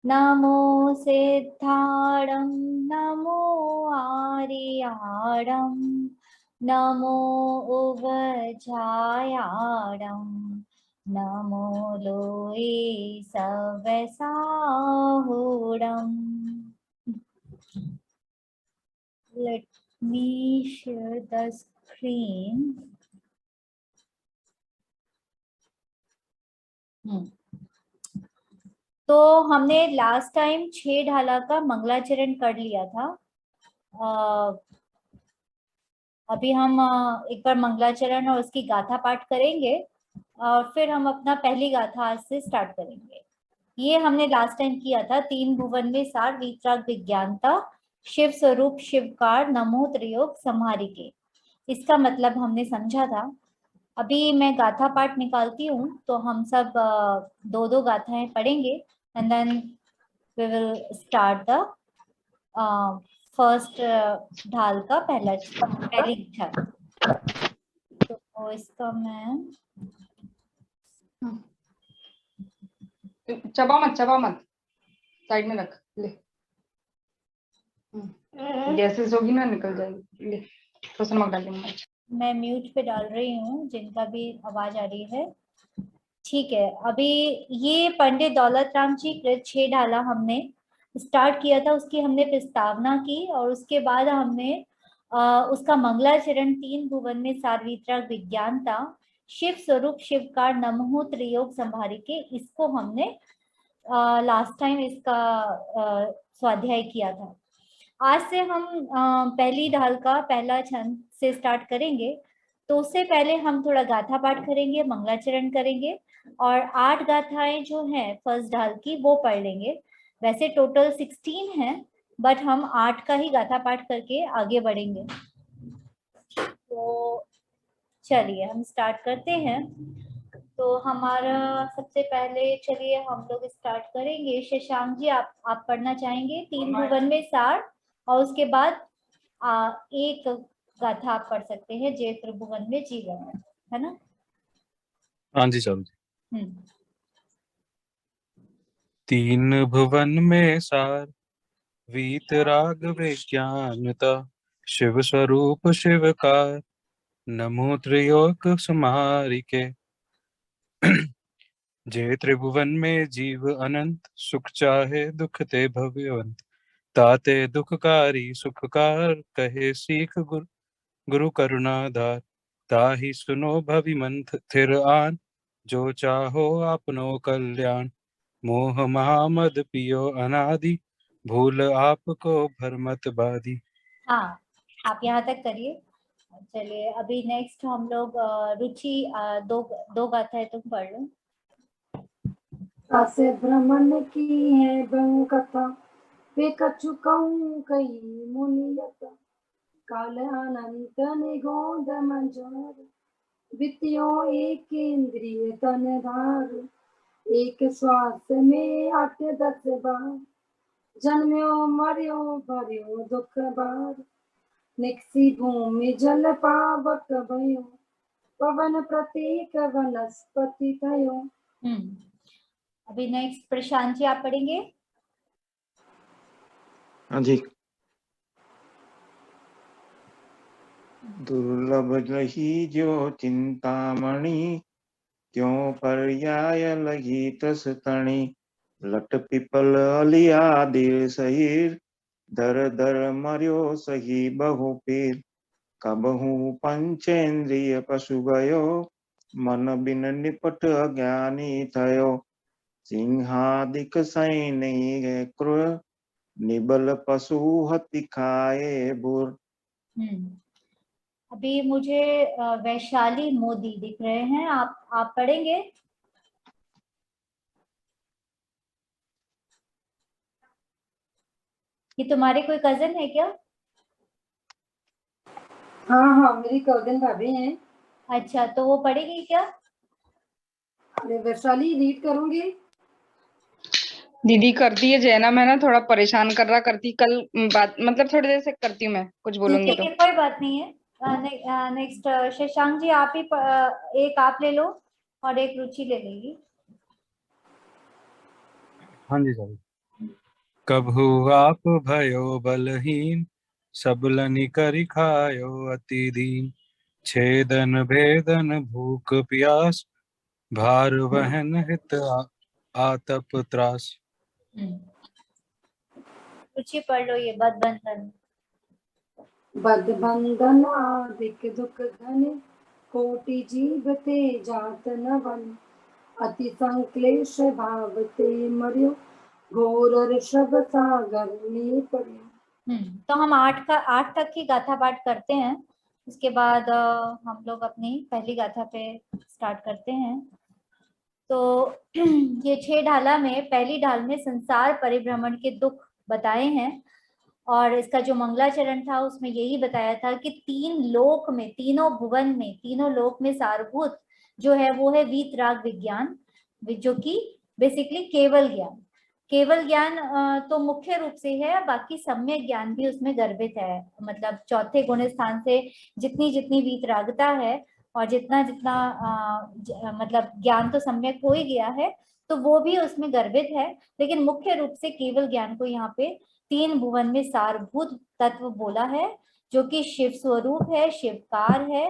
NaMo सिद्धाणं NaMo आर्याणं NaMo उवजायाणं NaMo लोये सवसाहुडम्. Let me share the screen. तो हमने last time 6 ढाला का मंगलाचरण कर लिया था. अभी हम एक बार मंगलाचरण और उसकी गाथा पाठ करेंगे और फिर हम अपना पहली गाथा आज से स्टार्ट करेंगे. ये हमने लास्ट टाइम किया था. 3 भुवन में सार वीतराग विज्ञानता शिव स्वरूप शिवकार नमो त्रियोग संहारिके. इसका मतलब हमने समझा था. अभी मैं गाथा पाठ निकालती हूँ तो हम सब दो दो गाथाएं पढ़ेंगे and then we will start the first ढाल का पहली छंद. तो इसका मैं चबा मत साइड में रख ले. गैसेस होगी ना निकल जाएगी. ले तो नमक डाल देंगे. मैं म्यूट पे डाल रही हूँ जिनका भी आवाज आ रही है. ठीक है. अभी ये पंडित दौलत राम जी कृत 6 ढाला हमने स्टार्ट किया था. उसकी हमने प्रस्तावना की और उसके बाद हमने उसका मंगलाचरण 3 भुवन में सार्वित्राग विज्ञानता शिव स्वरूप शिवकार नमो त्रियोग संभारिके, इसको हमने लास्ट टाइम इसका स्वाध्याय किया था. आज से हम पहली ढाल का पहला छंद से स्टार्ट करेंगे. तो उससे पहले हम थोड़ा गाथा पाठ करेंगे, मंगलाचरण करेंगे और 8 गाथाएं जो हैं फर्स्ट ढाल की वो पढ़ लेंगे. वैसे टोटल 16 है बट हम 8 का ही गाथा पाठ करके आगे बढ़ेंगे. तो चलिए हम स्टार्ट करते हैं. तो हमारा सबसे पहले चलिए हम लोग स्टार्ट करेंगे. शशांक जी आप पढ़ना चाहेंगे 3 भुवन में सार और उसके बाद एक गाथा आप पढ़ सकते हैं जय त्रिभुवन में जीवन, है ना? हाँ जी साहब जी. 3 भुवन में सार वीतराग विज्ञानता शिव स्वरूप शिवकार नमो त्रिलोक संहारिके. जे त्रिभुवन में जीव अनंत सुख चाहे दुख ते भव्यवंत ताते दुखकारी सुखकार कहे सीख गुरु करुणाधार ताहि सुनो भविमंथ थिर आन जो चाहो आपनो कल्याण मोह महामद पियो अनादि भूल आपको भरमत बादी. हाँ, आप यहाँ तक करिए. चलिए अभी नेक्स्ट हम लोग रुचि दो गाथाएं तुम पढ़ लो. असे भ्रमण की है बहु कथा वे कछु कहूँ कही मुनियत काल अनंत निगोद मंजर वित्यो एक इंद्रिय तन धार एक श्वास में 8-10 बार जन्म्यो मर्यो भर्यो दुख बार निकसी भूमि जल पावक भयो पवन प्रतीक वनस्पति थयो. अभी नेक्स्ट प्रशांत जी आप पढ़ेंगे. हाँ जी. दुर्लभ लही जो चिंतामणि त्यों पर्याय लगी तस तणी लट पिपल अलिया दिल सहीर दर दर मर्यो सही बहु पीर कबहू पंचेन्द्रिय पशु गयो मन बिन निपट अज्ञानी थयो सिंहादिक सैन्य क्रूर निबल पशु हति खाए बुर. अभी मुझे वैशाली मोदी दिख रहे हैं. आप पढ़ेंगे. ये तुम्हारे कोई कजन है क्या? हाँ मेरी कजन भाभी हैं. अच्छा, तो वो पढ़ेगी क्या? अरे वैशाली रीड करूंगी. दीदी करती है जैना. मैं ना थोड़ा परेशान कर रहा करती कल बात मतलब थोड़ी देर से करती हूँ. मैं कुछ बोलूंगी ठीक तो है, कोई बात नहीं है. नेक्स्ट शशांक जी आप ही एक आप ले लो और एक रुचि ले लेगी. हाँ जी सर। कभू आप भयो बलहीन, सबलनि करि खायो अति दीन। छेदन भेदन भूख प्यास, भार वहन हित आतप त्रास। रुचि पढ़ लो ये बद बंधन। बद बंधन आदिक दुख घन, कोटि जीव ते जात न बन। अति संक्लेश भाव ते मर्यो, घोर ऋषभ सागर में पड़ियो। तो हम 8 तक की गाथा पाठ करते हैं, उसके बाद हम लोग अपनी पहली गाथा पे स्टार्ट करते हैं। तो ये 6 ढाला में पहली ढाल में संसार परिभ्रमण के दुख बताए हैं, और इसका जो मंगलाचरण था उसमें यही बताया था कि 3 लोक में, तीनों भुवन में, तीनों लोक में सारभूत जो है वो है वीतराग विज्ञान, जो कि बेसिकली केवल ज्ञान। केवल ज्ञान तो मुख्य रूप से है, बाकी सम्यक ज्ञान भी उसमें गर्भित है। मतलब चौथे गुण स्थान से जितनी जितनी वीतरागता है और जितना जितना मतलब ज्ञान तो सम्यक हो ही गया है, तो वो भी उसमें गर्भित है। लेकिन मुख्य रूप से केवल ज्ञान को यहाँ पे 3 भुवन में सारभूत तत्व बोला है, जो कि शिव स्वरूप है, शिवकार है,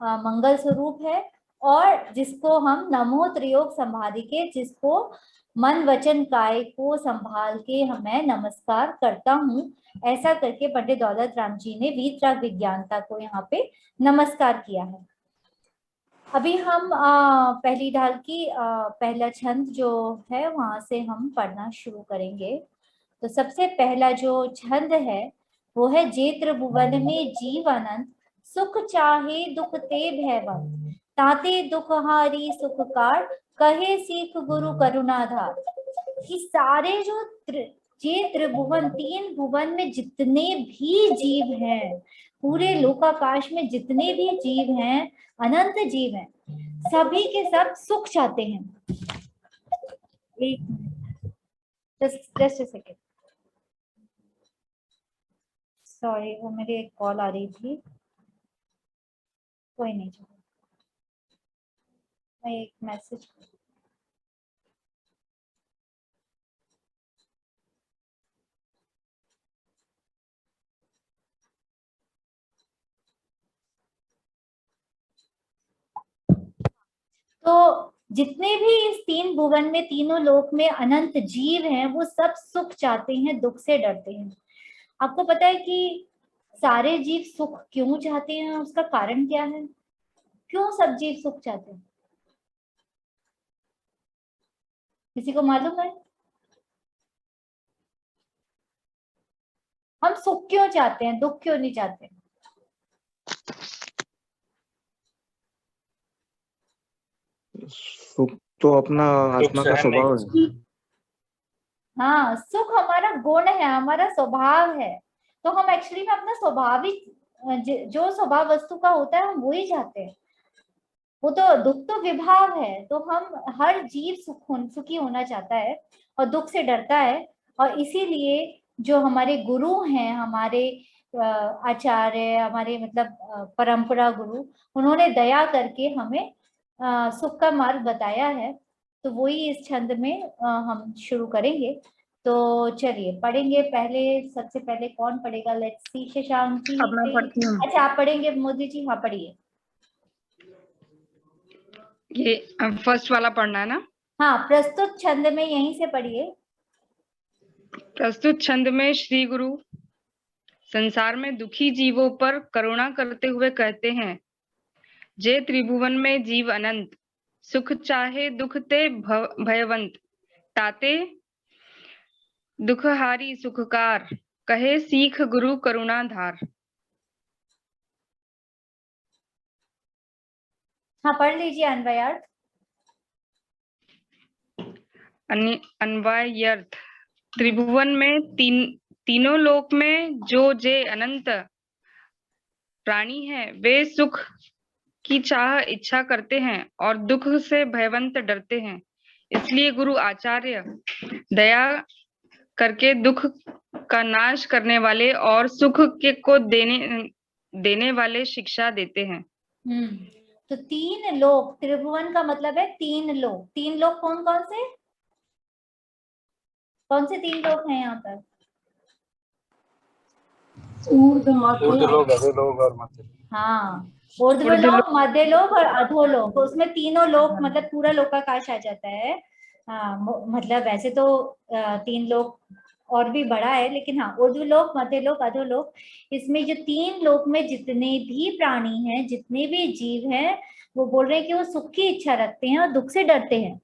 मंगल स्वरूप है, और जिसको हम नमो त्रियोग संभाली के, जिसको मन वचन काय को संभाल के मैं नमस्कार करता हूँ, ऐसा करके पंडित दौलत राम जी ने वीतराग विज्ञानता को यहाँ पे नमस्कार किया है। अभी हम पहली ढाल की पहला छंद जो है वहां से हम पढ़ना शुरू करेंगे। तो सबसे पहला जो छंद है वो है, जे त्रिभुवन में जीव अनंत, सुख चाहे दुख ते भयवंत, ताते दुख हारी सुखकार, कहे सीख गुरु करुणाधार। कि सारे जो जे त्रिभुवन, 3 भुवन में जितने भी जीव हैं, पूरे लोकाकाश में जितने भी जीव हैं, अनंत जीव हैं, सभी के सब सुख चाहते हैं। एक जस्ट अ सेकेंड, सॉरी वो मेरी एक कॉल आ रही थी, कोई नहीं, चलो मैं एक मैसेज। तो जितने भी इस 3 भुवन में, तीनों लोक में अनंत जीव हैं, वो सब सुख चाहते हैं, दुख से डरते हैं। आपको पता है कि सारे जीव सुख क्यों चाहते हैं? उसका कारण क्या है? क्यों सब जीव सुख चाहते हैं? किसी को मालूम है? हम सुख क्यों चाहते हैं, दुख क्यों नहीं चाहते? सुख तो अपना आत्मा का स्वभाव है। हाँ, सुख हमारा गुण है, हमारा स्वभाव है। तो हम एक्चुअली में अपना स्वाभाविक जो स्वभाव वस्तु का होता है हम वो ही चाहते हैं। वो तो दुख तो विभाव है, तो हम हर जीव सुखी होना चाहता है और दुख से डरता है। और इसीलिए जो हमारे गुरु हैं, हमारे आचार्य, हमारे मतलब परंपरा गुरु, उन्होंने दया करके हमें सुख का मार्ग बताया है। तो वही इस छंद में हम शुरू करेंगे। तो चलिए पढ़ेंगे। पहले सबसे पहले कौन पढ़ेगा? Let's see. शशांक जी। अब मैं पढ़ती हूँ। अच्छा, आप पढ़ेंगे मोदी जी? हाँ, पढ़िए। ये फर्स्ट वाला पढ़ना है ना? हाँ, प्रस्तुत छंद में यहीं से पढ़िए। प्रस्तुत छंद में श्री गुरु संसार में दुखी जीवों पर करुणा करते हुए कहते हैं, जे त्रिभुवन में जीव अनंत, सुख चाहे दुख ते भयवंत, ताते दुखहारी सुखकार, कहे सीख गुरु करुणाधार। हाँ, पढ़ लीजिए अन्वयार्थ। अन्वयार्थ। त्रिभुवन में तीनों लोक में जो जे अनंत प्राणी है, वे सुख की चाह इच्छा करते हैं और दुख से भयवंत डरते हैं। इसलिए गुरु आचार्य दया करके दुख का नाश करने वाले और सुख के को देने वाले शिक्षा देते हैं। तो 3 लोक, त्रिभुवन का मतलब है 3 लोक। 3 लोक कौन कौन से? कौन से 3 लोक हैं यहाँ पर? ऊर्ध्व लोग, अधोलोक और मध्य। हाँ, ऊर्ध्वलोक, मध्यलोक और अधोलोक। उसमें तीनों लोक मतलब पूरा लोकाकाश आ जाता है। हाँ, मतलब वैसे तो 3 लोक और भी बड़ा है, लेकिन हाँ, ऊर्ध्वलोक, मध्यलोक, अधोलोक, इसमें जो 3 लोक में जितने भी प्राणी हैं, जितने भी जीव हैं, वो बोल रहे हैं कि वो सुख की इच्छा रखते हैं और दुख से डरते हैं।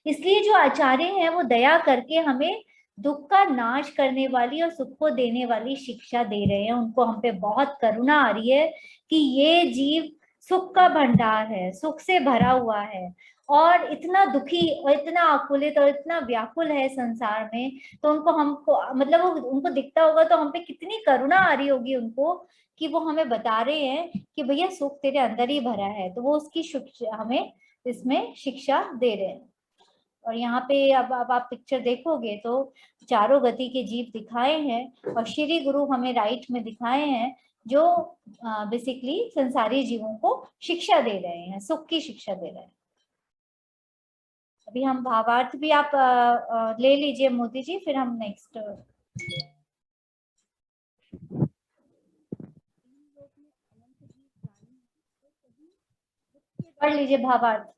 इसलिए जो आचार्य हैं वो दया करके हमें दुख का नाश करने वाली और सुख को देने वाली शिक्षा दे रहे हैं। उनको हम पे बहुत करुणा आ रही है कि ये जीव सुख का भंडार है, सुख से भरा हुआ है और इतना दुखी और इतना आकुलित और इतना व्याकुल है संसार में। तो उनको हमको मतलब उनको दिखता होगा तो हम पे कितनी करुणा आ रही होगी उनको, कि वो हमें बता रहे हैं कि भैया सुख तेरे अंदर ही भरा है। तो वो उसकी हमें इसमें शिक्षा दे रहे हैं। और यहाँ पे अब आप पिक्चर देखोगे तो चारों गति के जीव दिखाए हैं और श्री गुरु हमें राइट में दिखाए हैं, जो बेसिकली संसारी जीवों को शिक्षा दे रहे हैं, सुख की शिक्षा दे रहे हैं। अभी हम भावार्थ भी आप ले लीजिए मोदी जी, फिर हम नेक्स्ट पढ़ लीजिए भावार्थ।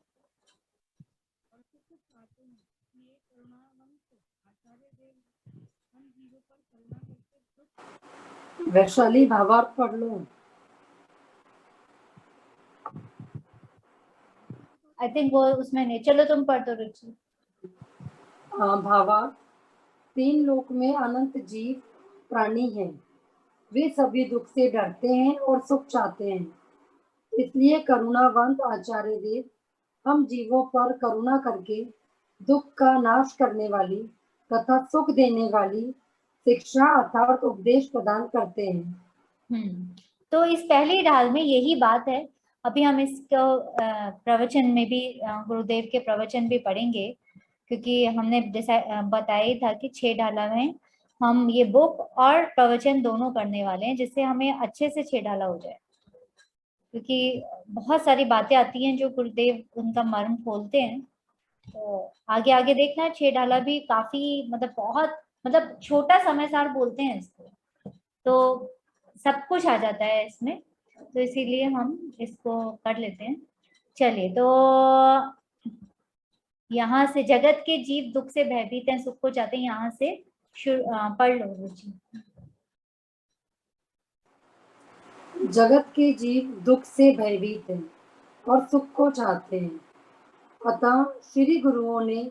वैशाली भावार्थ पढ़ लो। आई थिंक वो उसमें नहीं, चलो तुम पढ़ दो रुचि। भावार्थ, 3 लोक में अनंत जीव प्राणी हैं। वे सभी दुख से डरते हैं और सुख चाहते हैं। इसलिए करुणावंत आचार्य देव हम जीवों पर करुणा करके दुख का नाश करने वाली तथा सुख देने वाली शिक्षा अर्थात उपदेश प्रदान करते हैं। तो इस पहली ढाल में यही बात है। अभी हम इसको प्रवचन में भी गुरुदेव के प्रवचन भी पढ़ेंगे, क्योंकि हमने जैसा बताया ही था कि 6 ढाला में हम ये बुक और प्रवचन दोनों करने वाले हैं, जिससे हमें अच्छे से 6 ढाला हो जाए। क्योंकि बहुत सारी बातें आती हैं जो गुरुदेव उनका मर्म खोलते हैं। तो आगे आगे देखना, 6 ढाला भी काफी मतलब बहुत मतलब छोटा समय सार बोलते हैं इसको, तो सब कुछ आ जाता है इसमें। तो इसीलिए हम इसको कर लेते हैं। चलिए, तो यहाँ से जगत के जीव दुख से भयभीत हैं, सुख को चाहते हैं, यहाँ से पढ़ लो रुचि। जगत के जीव दुख से भयभीत हैं और सुख को चाहते हैं, अतः श्री गुरुओं ने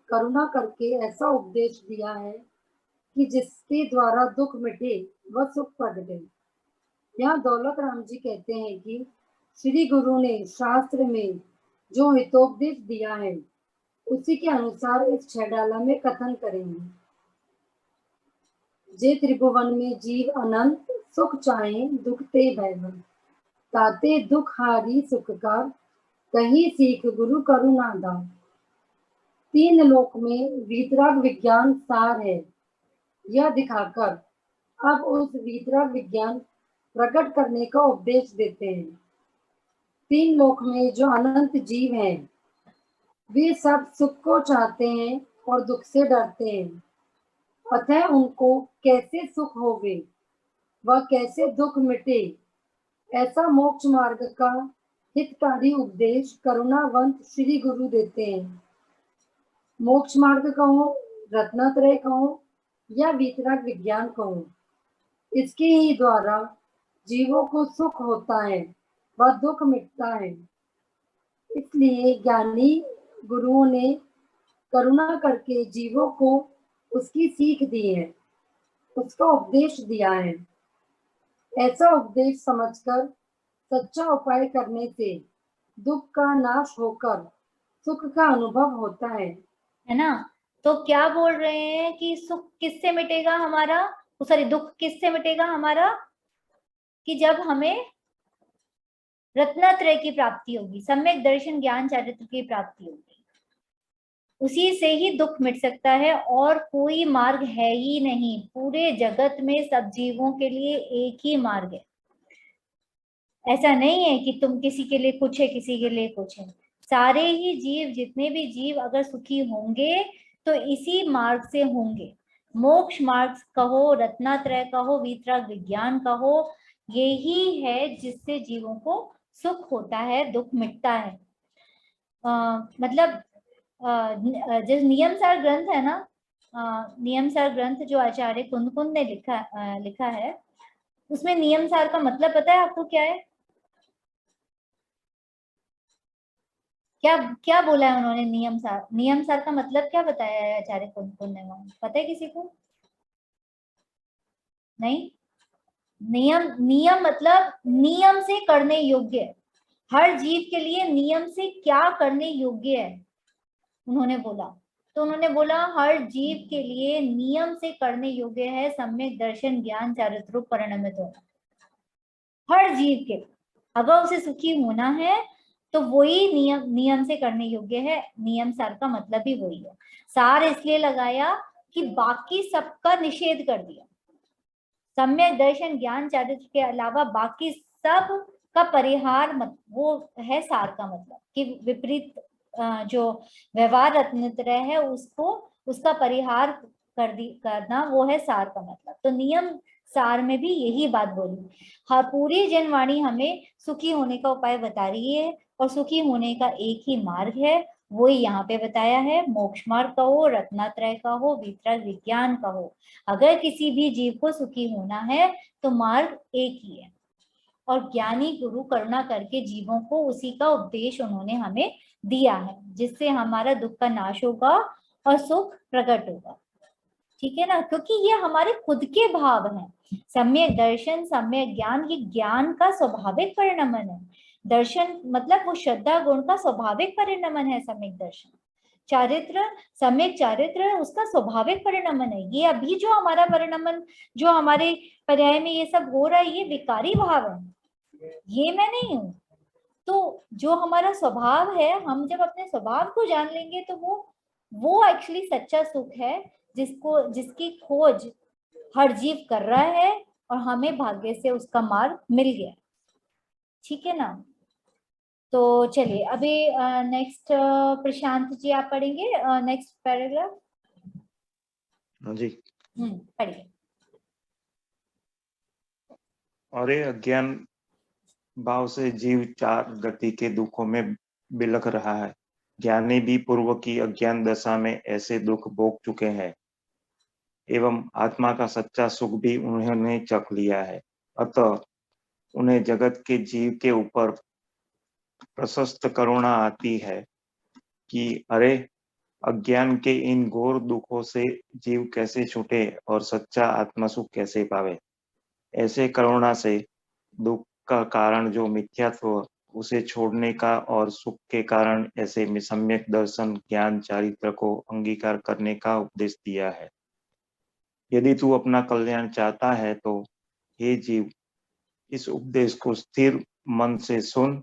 करुणा करके ऐसा उपदेश दिया है कि जिसके द्वारा दुख मिटे व सुख प्रगटे। यहाँ दौलत राम जी कहते हैं कि श्री गुरु ने शास्त्र में जो हितोपदेश दिया है उसी के अनुसार इस 6 डाला में कथन करेंगे। जे त्रिभुवन में जीव अनंत सुख चाहे दुख ते भयवंत, ताते दुख हारी सुख का कहीं सीख गुरु करुणा दान। 3 लोक में वीतराग विज्ञान सार है, यह दिखाकर अब उस वीतराग विज्ञान प्रकट करने का उपदेश देते हैं। 3 लोक में जो अनंत जीव हैं वे सब सुख को चाहते हैं और दुख से डरते हैं, अतः उनको कैसे सुख होवे व कैसे दुख मिटे, ऐसा मोक्ष मार्ग का हितकारी उपदेश करुणावंत श्री गुरु देते हैं। मोक्ष मार्ग कहो, रत्नत्रय कहो या वीतराग विज्ञान कहो, इसके ही द्वारा जीवों को सुख होता है व दुख मिटता है। इसलिए ज्ञानी गुरुओं ने करुणा करके जीवों को उसकी सीख दी है, उसका उपदेश दिया है। ऐसा उपदेश समझकर सच्चा उपाय करने से दुख का नाश होकर सुख का अनुभव होता है ना। तो क्या बोल रहे हैं कि सुख किससे मिटेगा हमारा, सॉरी दुख किससे मिटेगा हमारा, कि जब हमें रत्नत्रय की प्राप्ति होगी, सम्यक दर्शन ज्ञान चारित्र की प्राप्ति होगी, उसी से ही दुख मिट सकता है। और कोई मार्ग है ही नहीं, पूरे जगत में सब जीवों के लिए एक ही मार्ग है। ऐसा नहीं है कि तुम किसी के लिए कुछ है किसी के लिए कुछ है। सारे ही जीव, जितने भी जीव अगर सुखी होंगे तो इसी मार्ग से होंगे। मोक्ष मार्ग कहो, रत्नात्रय कहो, वीतराग विज्ञान कहो, यही है जिससे जीवों को सुख होता है, दुख मिटता है। मतलब जिस नियम सार ग्रंथ है ना, नियम सार ग्रंथ जो आचार्य कुंद ने लिखा है, उसमें नियम सार का मतलब पता है आपको क्या है? क्या बोला है उन्होंने? नियम सार का मतलब क्या बताया है आचार्य कुंद ने? पता है किसी को? नहीं? नियम मतलब नियम से करने योग्य, हर जीव के लिए नियम से क्या करने योग्य है उन्होंने बोला। तो उन्होंने बोला हर जीव के लिए नियम से करने योग्य है सम्यक दर्शन ज्ञान चारित्र परिणमित होना। हर जीव के अगर उसे सुखी होना है तो वही नियम से करने योग्य है। नियम सार का मतलब ही वही है। सार इसलिए लगाया कि बाकी सबका निषेध कर दिया। सम्यक दर्शन ज्ञान चारित्र के अलावा बाकी सब का परिहार वो है सार का मतलब, कि विपरीत जो व्यवहार रत्नत्रय है उसका परिहार करना, वो है सार का मतलब। तो नियम सार में भी यही बात बोली। हाँ, पूरी जनवाणी हमें सुखी होने का उपाय बता रही है, और सुखी होने का एक ही मार्ग है, वो यहाँ पे बताया है। मोक्ष मार्ग का हो, रत्नात्रय का हो, वीतराग विज्ञान का हो, अगर किसी भी जीव को सुखी होना है तो मार्ग एक ही है। और ज्ञानी गुरु करुणा करके जीवों को उसी का उपदेश उन्होंने हमें दिया है, जिससे हमारा दुख का नाश होगा और सुख प्रकट होगा। ठीक है ना? क्योंकि ये हमारे खुद के भाव हैं। सम्यक दर्शन, सम्यक ज्ञान, ये ज्ञान का स्वाभाविक परिणमन है। दर्शन मतलब वो श्रद्धा गुण का स्वाभाविक परिणमन है। सम्यक दर्शन, चारित्र, सम्यक चारित्र उसका स्वाभाविक परिणमन है। ये अभी जो हमारा परिणमन, जो हमारे पर्याय में ये सब हो रहा है, ये विकारी भाव है, ये मैं नहीं हूं। तो जो हमारा स्वभाव है, हम जब अपने स्वभाव को जान लेंगे तो वो एक्चुअली सच्चा सुख है, जिसकी खोज हर जीव कर रहा है, और हमें भाग्य से उसका मार्ग मिल गया। ठीक है ना? तो चलिए अभी नेक्स्ट प्रशांत जी आप पढ़ेंगे नेक्स्ट पैराग्राफ। हाँ जी। पढ़िए। अरे अज्ञान भाव से जीव चार गति के दुखों में बिलख रहा है। ज्ञानी भी पूर्व की अज्ञान दशा में ऐसे दुख भोग चुके हैं, एवं आत्मा का सच्चा सुख भी उन्होंने चख लिया है। अतः उन्हें जगत के जीव के ऊपर प्रशस्त करुणा आती है कि अरे अज्ञान के इन घोर दुखों से जीव कैसे छूटे और सच्चा आत्मा सुख कैसे पावे। ऐसे करुणा से दुख का कारण जो मिथ्यात्व, उसे छोड़ने का, और सुख के कारण ऐसे सम्यक दर्शन ज्ञान चारित्र को अंगीकार करने का उपदेश दिया है। यदि तू अपना कल्याण चाहता है तो हे जीव, इस उपदेश को स्थिर मन से सुन।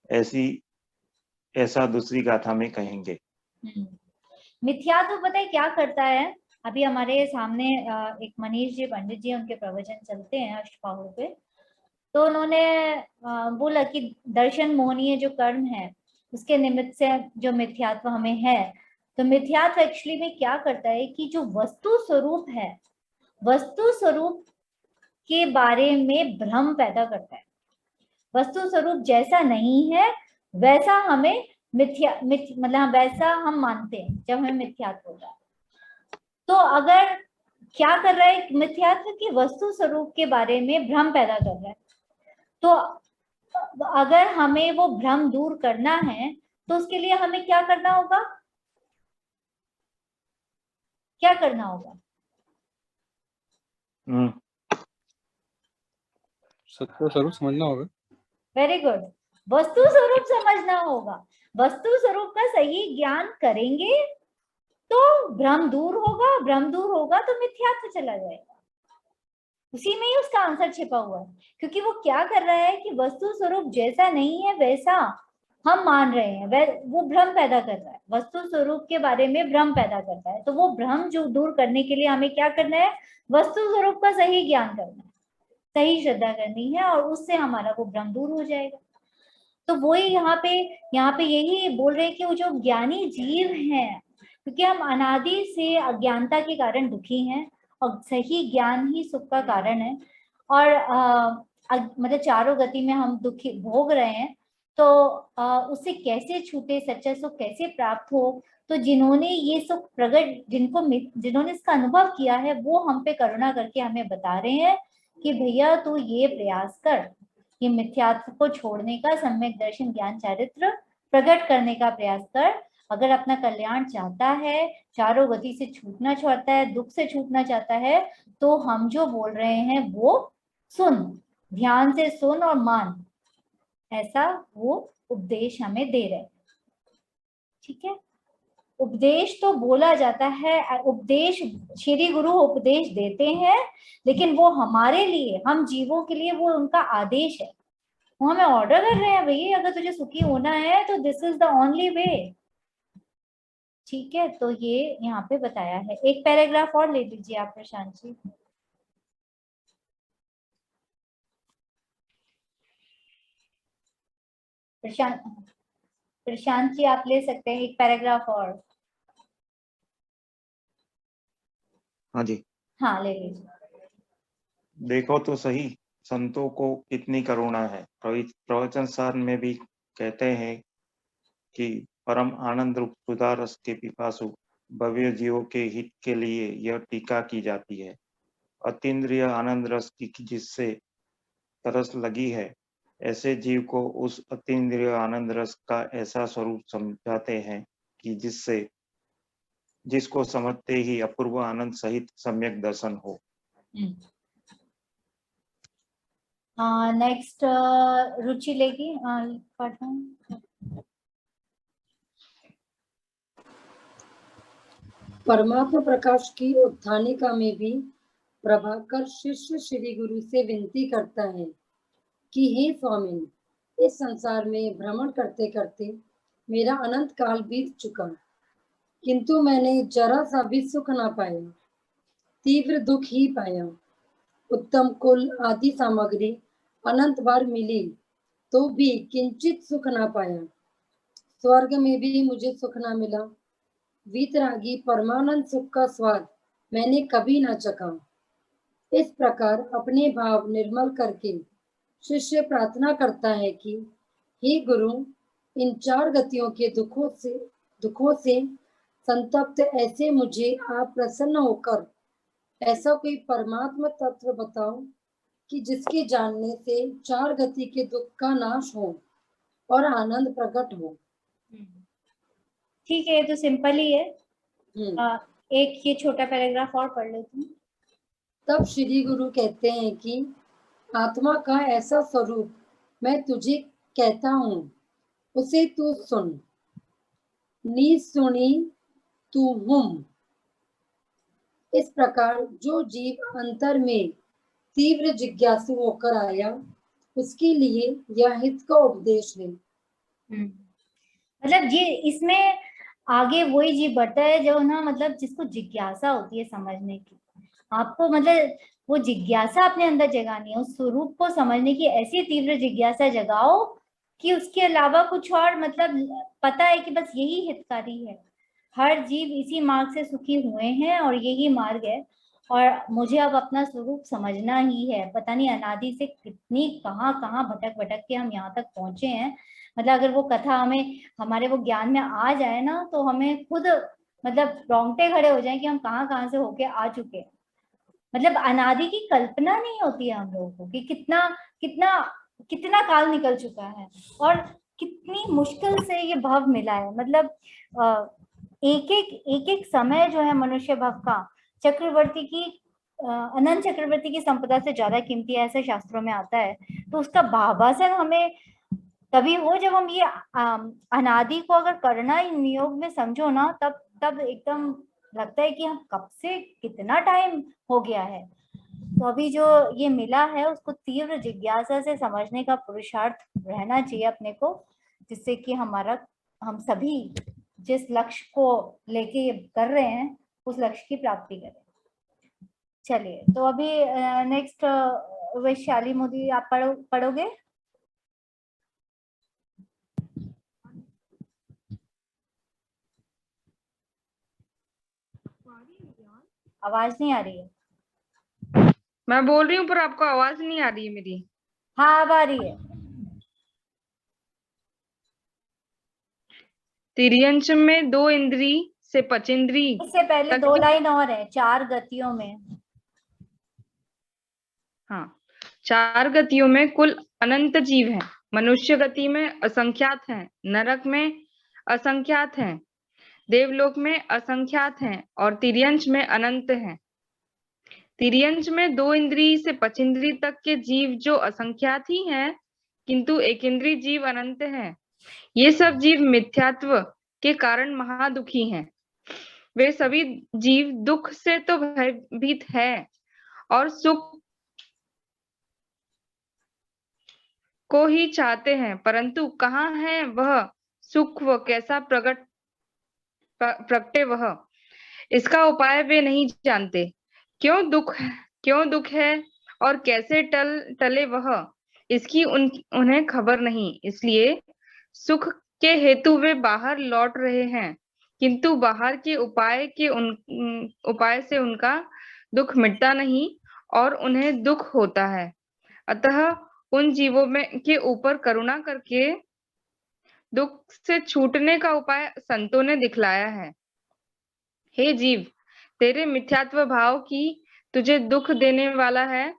ऐसा दूसरी गाथा में कहेंगे। मिथ्यात्व पता है क्या करता है? अभी हमारे सामने एक मनीष जी पंडित जी, उनके प्रवचन चलते हैं अष्टबाहु पे, तो उन्होंने बोला कि दर्शन मोहनीय जो कर्म है उसके निमित्त से जो मिथ्यात्व हमें है, तो मिथ्यात्व एक्चुअली में क्या करता है कि जो वस्तु स्वरूप है, वस्तु स्वरूप के बारे में भ्रम पैदा करता है। वस्तु स्वरूप जैसा नहीं है वैसा हमें मतलब वैसा हम मानते हैं जब हमें मिथ्यात्व होता है। तो अगर क्या कर रहा है मिथ्यात्व, की वस्तु स्वरूप के बारे में भ्रम पैदा कर रहा है, तो अगर हमें वो भ्रम दूर करना है तो उसके लिए हमें क्या करना होगा? क्या करना होगा? सत्य स्वरूप समझना होगा। वेरी गुड, वस्तु स्वरूप समझना होगा। वस्तु स्वरूप का सही ज्ञान करेंगे तो भ्रम दूर होगा, भ्रम दूर होगा तो मिथ्यात्व चला जाएगा। उसी में ही उसका आंसर छिपा हुआ है, क्योंकि वो क्या कर रहा है कि वस्तु स्वरूप जैसा नहीं है वैसा हम मान रहे हैं, वो भ्रम पैदा कर रहा है, वस्तु स्वरूप के बारे में भ्रम पैदा करता है। तो वो भ्रम जो दूर करने के लिए हमें क्या करना है? वस्तु स्वरूप का सही ज्ञान करना है, सही श्रद्धा करनी है, और उससे हमारा वो भ्रम दूर हो जाएगा। तो वही यहाँ पे यही बोल रहे हैं कि वो जो ज्ञानी जीव हैं क्योंकि हम अनादि से अज्ञानता के कारण दुखी हैं और सही ज्ञान ही सुख का कारण है। और मतलब चारों गति में हम दुखी भोग रहे हैं, तो उससे कैसे छूटे, सच्चा सुख कैसे प्राप्त हो। तो जिन्होंने ये सुख जिन्होंने इसका अनुभव किया है, वो हम पे करुणा करके हमें बता रहे हैं कि भैया तू ये प्रयास कर, ये मिथ्यात्व को छोड़ने का, सम्यक दर्शन ज्ञान चारित्र प्रकट करने का प्रयास कर। अगर अपना कल्याण चाहता है, चारों गति से छूटना चाहता है, दुख से छूटना चाहता है, तो हम जो बोल रहे हैं वो सुन, ध्यान से सुन और मान, ऐसा वो उपदेश हमें दे रहे। ठीक है, उपदेश तो बोला जाता है, उपदेश श्री गुरु उपदेश देते हैं, लेकिन वो हमारे लिए, हम जीवों के लिए वो उनका आदेश है। वो हमें ऑर्डर कर रहे हैं, भैया अगर तुझे सुखी होना है तो this is the only way. ठीक है, तो ये यहाँ पे बताया है। एक पैराग्राफ और ले लीजिए आप प्रशांत जी। प्रशांत जी आप ले सकते हैं एक पैराग्राफ और। हाँ जी, हाँ ले लीजिए। देखो तो सही संतों को कितनी करुणा है। प्रवचन सार में भी कहते हैं कि परम आनंद रूप सुधा रस के पिपासु भव्य जीवों के हित के लिए यह टीका की जाती है। अतीन्द्रिय आनंद रस की जिससे तरस लगी है, ऐसे जीव को उस अतीन्द्रिय आनंद रस का ऐसा स्वरूप समझाते हैं कि जिसको समझते ही अपूर्व आनंद सहित सम्यक दर्शन हो। नेक्स्ट रुचि लेगी पढ़ना। परमात्मा प्रकाश की उत्थानिका में भी प्रभाकर शिष्य श्री गुरु से विनती करता है कि हे स्वामी, इस संसार में भ्रमण करते करते मेरा अनंत काल बीत चुका, किंतु मैंने जरा सा भी सुख ना पाया, तीव्र दुख ही पाया। उत्तम कुल आदि सामग्री अनंत बार मिली तो भी किंचित सुख ना पाया। स्वर्ग में भी मुझे सुख ना मिला। वीतरागी परमानंद सुख का स्वाद मैंने कभी ना चखा। इस प्रकार अपने भाव निर्मल करके शिष्य प्रार्थना करता है कि हे गुरु, इन चार गतियों के दुखों से संतप्त ऐसे मुझे आप प्रसन्न होकर ऐसा कोई परमात्मा तत्व बताओ कि जिसके जानने से चार गति के दुख का नाश हो और आनंद प्रकट हो। ठीक है, ये तो सिंपल ही है। एक ये छोटा पैराग्राफ और पढ़ लेती हूँ। तब श्री गुरु कहते हैं कि आत्मा का ऐसा स्वरूप मैं तुझे कहता हूँ, उसे तू सुन। नी सुनी तू हुम। इस प्रकार जो जीव अंतर में तीव्र जिज्ञासु होकर आया, उसके लिए यह हित का उपदेश है। मतलब ये इसमें आगे वही जीव बढ़ता है जो ना, मतलब जिसको जिज्ञासा होती है समझने की। आपको मतलब वो जिज्ञासा अपने अंदर जगानी है, उस स्वरूप को समझने की ऐसी तीव्र जिज्ञासा जगाओ कि उसके अलावा कुछ और मतलब पता है कि बस यही हितकारी है। हर जीव इसी मार्ग से सुखी हुए हैं और यही मार्ग है, और मुझे अब अपना स्वरूप समझना ही है। पता नहीं अनादि से कितनी कहाँ कहाँ भटक भटक के हम यहाँ तक पहुंचे हैं। मतलब अगर वो कथा हमें हमारे वो ज्ञान में आ जाए ना, तो हमें खुद मतलब रोंगटे खड़े हो जाए कि हम कहाँ कहाँ से होके आ चुके हैं। मतलब अनादि की कल्पना नहीं होती है हम लोगों को कि कितना कितना कितना काल निकल चुका है और कितनी मुश्किल से ये भव मिला है। मतलब एक एक समय जो है मनुष्य भव का, चक्रवर्ती की अनंत चक्रवर्ती की संपदा से ज्यादा कीमती है, ऐसे शास्त्रों में आता है। तो उसका भावासन हमें तभी हो जब हम ये अनादि को अगर करना नियोग में समझो ना, तब एकदम लगता है कि हम कब से कितना टाइम हो गया है। तो अभी जो ये मिला है उसको तीव्र जिज्ञासा से समझने का पुरुषार्थ रहना चाहिए अपने को, जिससे कि हम सभी जिस लक्ष्य को लेके ये कर रहे हैं उस लक्ष्य की प्राप्ति करें। चलिए, तो अभी नेक्स्ट वैशाली मोदी आप पढ़ोगे। आवाज नहीं आ रही है? मैं बोल रही हूँ पर आपको आवाज नहीं आ रही है मेरी। हाँ अब आ रही है। तिर्यंच में 2 इंद्री से पचेंद्री इससे पहले तक 2 लाइन और है, 4 गतियों में। हाँ, 4 गतियों में कुल अनंत जीव हैं। मनुष्य गति में असंख्यात हैं, नरक में असंख्यात हैं, देवलोक में असंख्यात हैं और तिर्यंच में अनंत हैं। तिर्यंच में 2 इंद्री से पचेंद्री तक के जीव जो असंख्यात ही हैं, किंतु एकेंद्री जीव अनंत हैं। ये सब जीव मिथ्यात्व के कारण महादुखी हैं। वे सभी जीव दुख से तो भयभीत है और सुख को ही चाहते हैं, परंतु कहाँ है वह सुख, व कैसा प्रगटे वह, इसका उपाय वे नहीं जानते। क्यों दुख है और कैसे टले वह, इसकी उन्हें खबर नहीं। इसलिए सुख के हेतु वे बाहर लौट रहे हैं, किंतु बाहर के उपाय से उनका दुख मिटता नहीं और उन्हें दुख होता है। अतः उन जीवों में के ऊपर करुणा करके दुख से छूटने का उपाय संतों ने दिखलाया है। हे जीव, तेरे मिथ्यात्व भाव की तुझे दुख देने वाला है,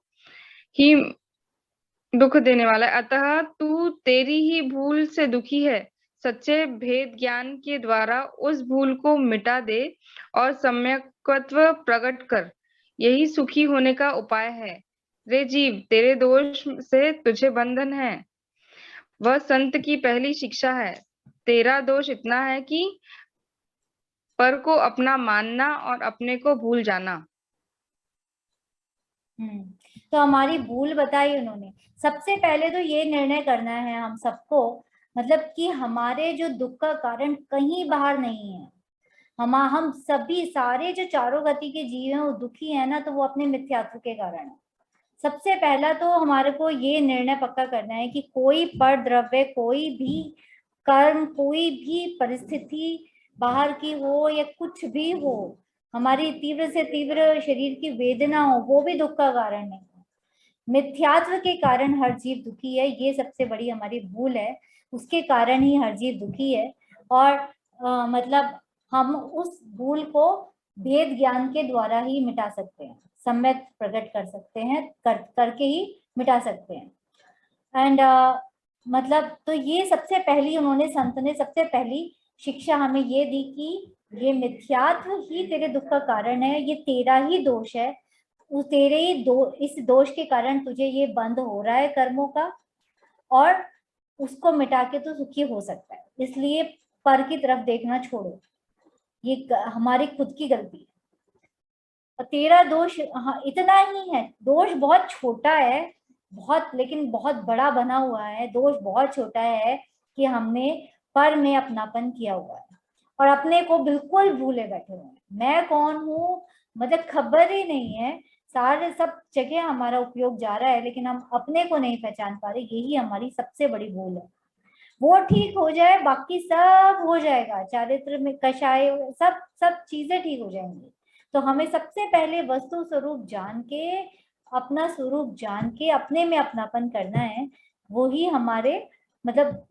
अतः तू तेरी ही भूल से दुखी है। सच्चे भेद ज्ञान के द्वारा उस भूल को मिटा दे और सम्यकत्व प्रकट कर, यही सुखी होने का उपाय है। रे जीव, तेरे दोष से तुझे बंधन है, वह संत की पहली शिक्षा है। तेरा दोष इतना है कि पर को अपना मानना और अपने को भूल जाना। तो हमारी भूल बताई उन्होंने। सबसे पहले तो ये निर्णय करना है हम सबको, मतलब कि हमारे जो दुख का कारण कहीं बाहर नहीं है। हम सभी सारे जो चारों गति के जीव हैं वो दुखी है ना, तो वो अपने मिथ्यात्व के कारण है। सबसे पहला तो हमारे को ये निर्णय पक्का करना है कि कोई पर द्रव्य, कोई भी कर्म, कोई भी परिस्थिति बाहर की हो या कुछ भी हो, हमारी तीव्र से तीव्र शरीर की वेदना हो, वो भी दुख का कारण है। मिथ्यात्व के कारण हर जीव दुखी है, ये सबसे बड़ी हमारी भूल है। उसके कारण ही हर जीव दुखी है। और मतलब हम उस भूल को भेद ज्ञान के द्वारा ही मिटा सकते हैं, सम्यक प्रकट कर सकते हैं, करके ही मिटा सकते हैं। एंड मतलब तो ये सबसे पहली उन्होंने, संत ने सबसे पहली शिक्षा हमें ये दी कि ये मिथ्यात्व ही तेरे दुख का कारण है, ये तेरा ही दोष है। तेरे ही इस दोष के कारण तुझे ये बंध हो रहा है कर्मों का, और उसको मिटा के तो सुखी हो सकता है। इसलिए पर की तरफ देखना छोड़ो, ये हमारी खुद की गलती है। और तेरा दोष इतना ही है, दोष बहुत छोटा है, बहुत, लेकिन बहुत बड़ा बना हुआ है। दोष बहुत छोटा है कि हमने पर में अपनापन किया हुआ है और अपने को बिल्कुल भूले बैठे हुए हैं। मैं कौन हूँ मतलब खबर ही नहीं है, सारे सब जगह हमारा उपयोग जा रहा है, लेकिन हम अपने को नहीं पहचान पा रहे। यही हमारी सबसे बड़ी भूल है। वो ठीक हो जाए, बाकी सब हो जाएगा, चारित्र में कषाय, सब चीजें ठीक हो जाएंगी। तो हमें सबसे पहले वस्तु स्वरूप जान के, अपना स्वरूप जान के अपने में अपनापन करना है। वो ही हमारे मतलब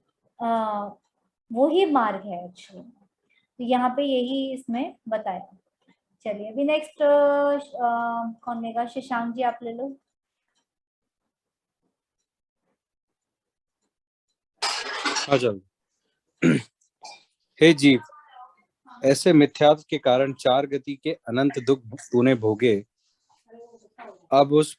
वो ही मार्ग है एक्चुअली। तो यहाँ पे यही इसमें बताया। चलिए अभी नेक्स्ट कौन लेगा? शशांक जी आप ले लो। हे जीव, ऐसे मिथ्यात्व के कारण 4 गति के अनंत दुख तूने भोगे। अब उस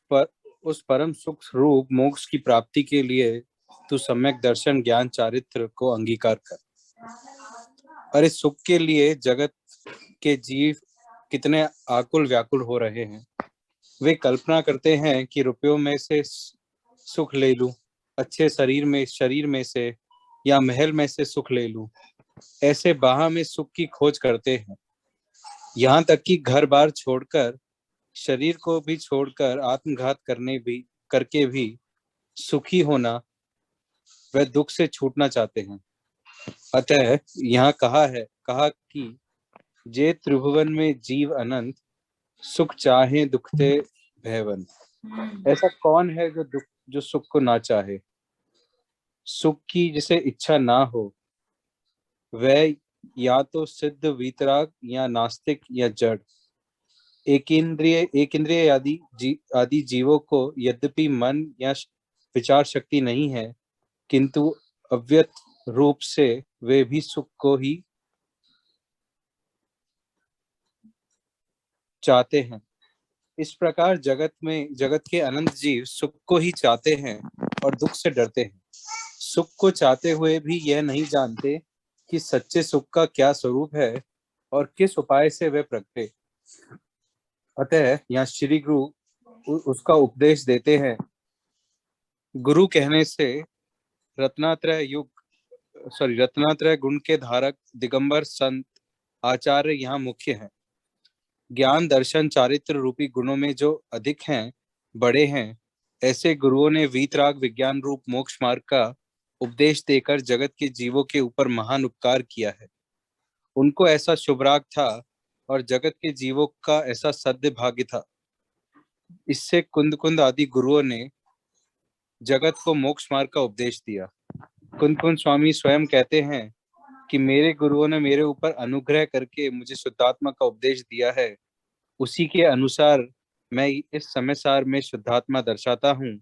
परम सुख रूप मोक्ष की प्राप्ति के लिए तू सम्यक दर्शन ज्ञान चारित्र को अंगीकार कर। और इस सुख के लिए जगत के जीव कितने आकुल व्याकुल हो रहे हैं। वे कल्पना करते हैं कि रुपयों में से सुख ले लूं, अच्छे शरीर में से या महल में से सुख ले लूं। ऐसे बाह में सुख की खोज करते हैं। यहाँ तक कि घर बार छोड़कर, शरीर को भी छोड़कर आत्मघात करके भी सुखी होना वह दुख से छूटना चाहते हैं। अतः यहाँ कहा कि जे त्रिभुवन में जीव अनंत, सुख चाहे दुखते भयवंत। ऐसा कौन है जो सुख को ना चाहे? सुख की जिसे इच्छा ना हो, वह या तो सिद्ध वीतराग या नास्तिक या जड़। एक इंद्रिय आदि जीवों को यद्यपि मन या विचार शक्ति नहीं है, किंतु अव्यक्त रूप से वे भी सुख को ही चाहते हैं। इस प्रकार जगत के अनंत जीव सुख को ही चाहते हैं और दुख से डरते हैं। सुख को चाहते हुए भी यह नहीं जानते कि सच्चे सुख का क्या स्वरूप है और किस उपाय से वह प्रगटे। अतः यहाँ श्री गुरु उसका उपदेश देते हैं। गुरु कहने से रत्नात्रय गुण के धारक दिगंबर संत आचार्य यहाँ मुख्य हैं। ज्ञान दर्शन चारित्र रूपी गुणों में जो अधिक हैं, बड़े हैं, ऐसे गुरुओं ने वीतराग विज्ञान रूप मोक्ष मार्ग का उपदेश देकर जगत के जीवों के ऊपर महान उपकार किया है। उनको ऐसा शुभराग था और जगत के जीवों का ऐसा सद्य भाग्य था। इससे कुंद आदि गुरुओं ने जगत को मोक्ष मार्ग का उपदेश दिया। कुंद स्वामी स्वयं कहते हैं कि मेरे गुरुओं ने मेरे ऊपर अनुग्रह करके मुझे शुद्धात्मा का उपदेश दिया है। उसी के अनुसार मैं इस समय सार में शुद्धात्मा दर्शाता हूँ।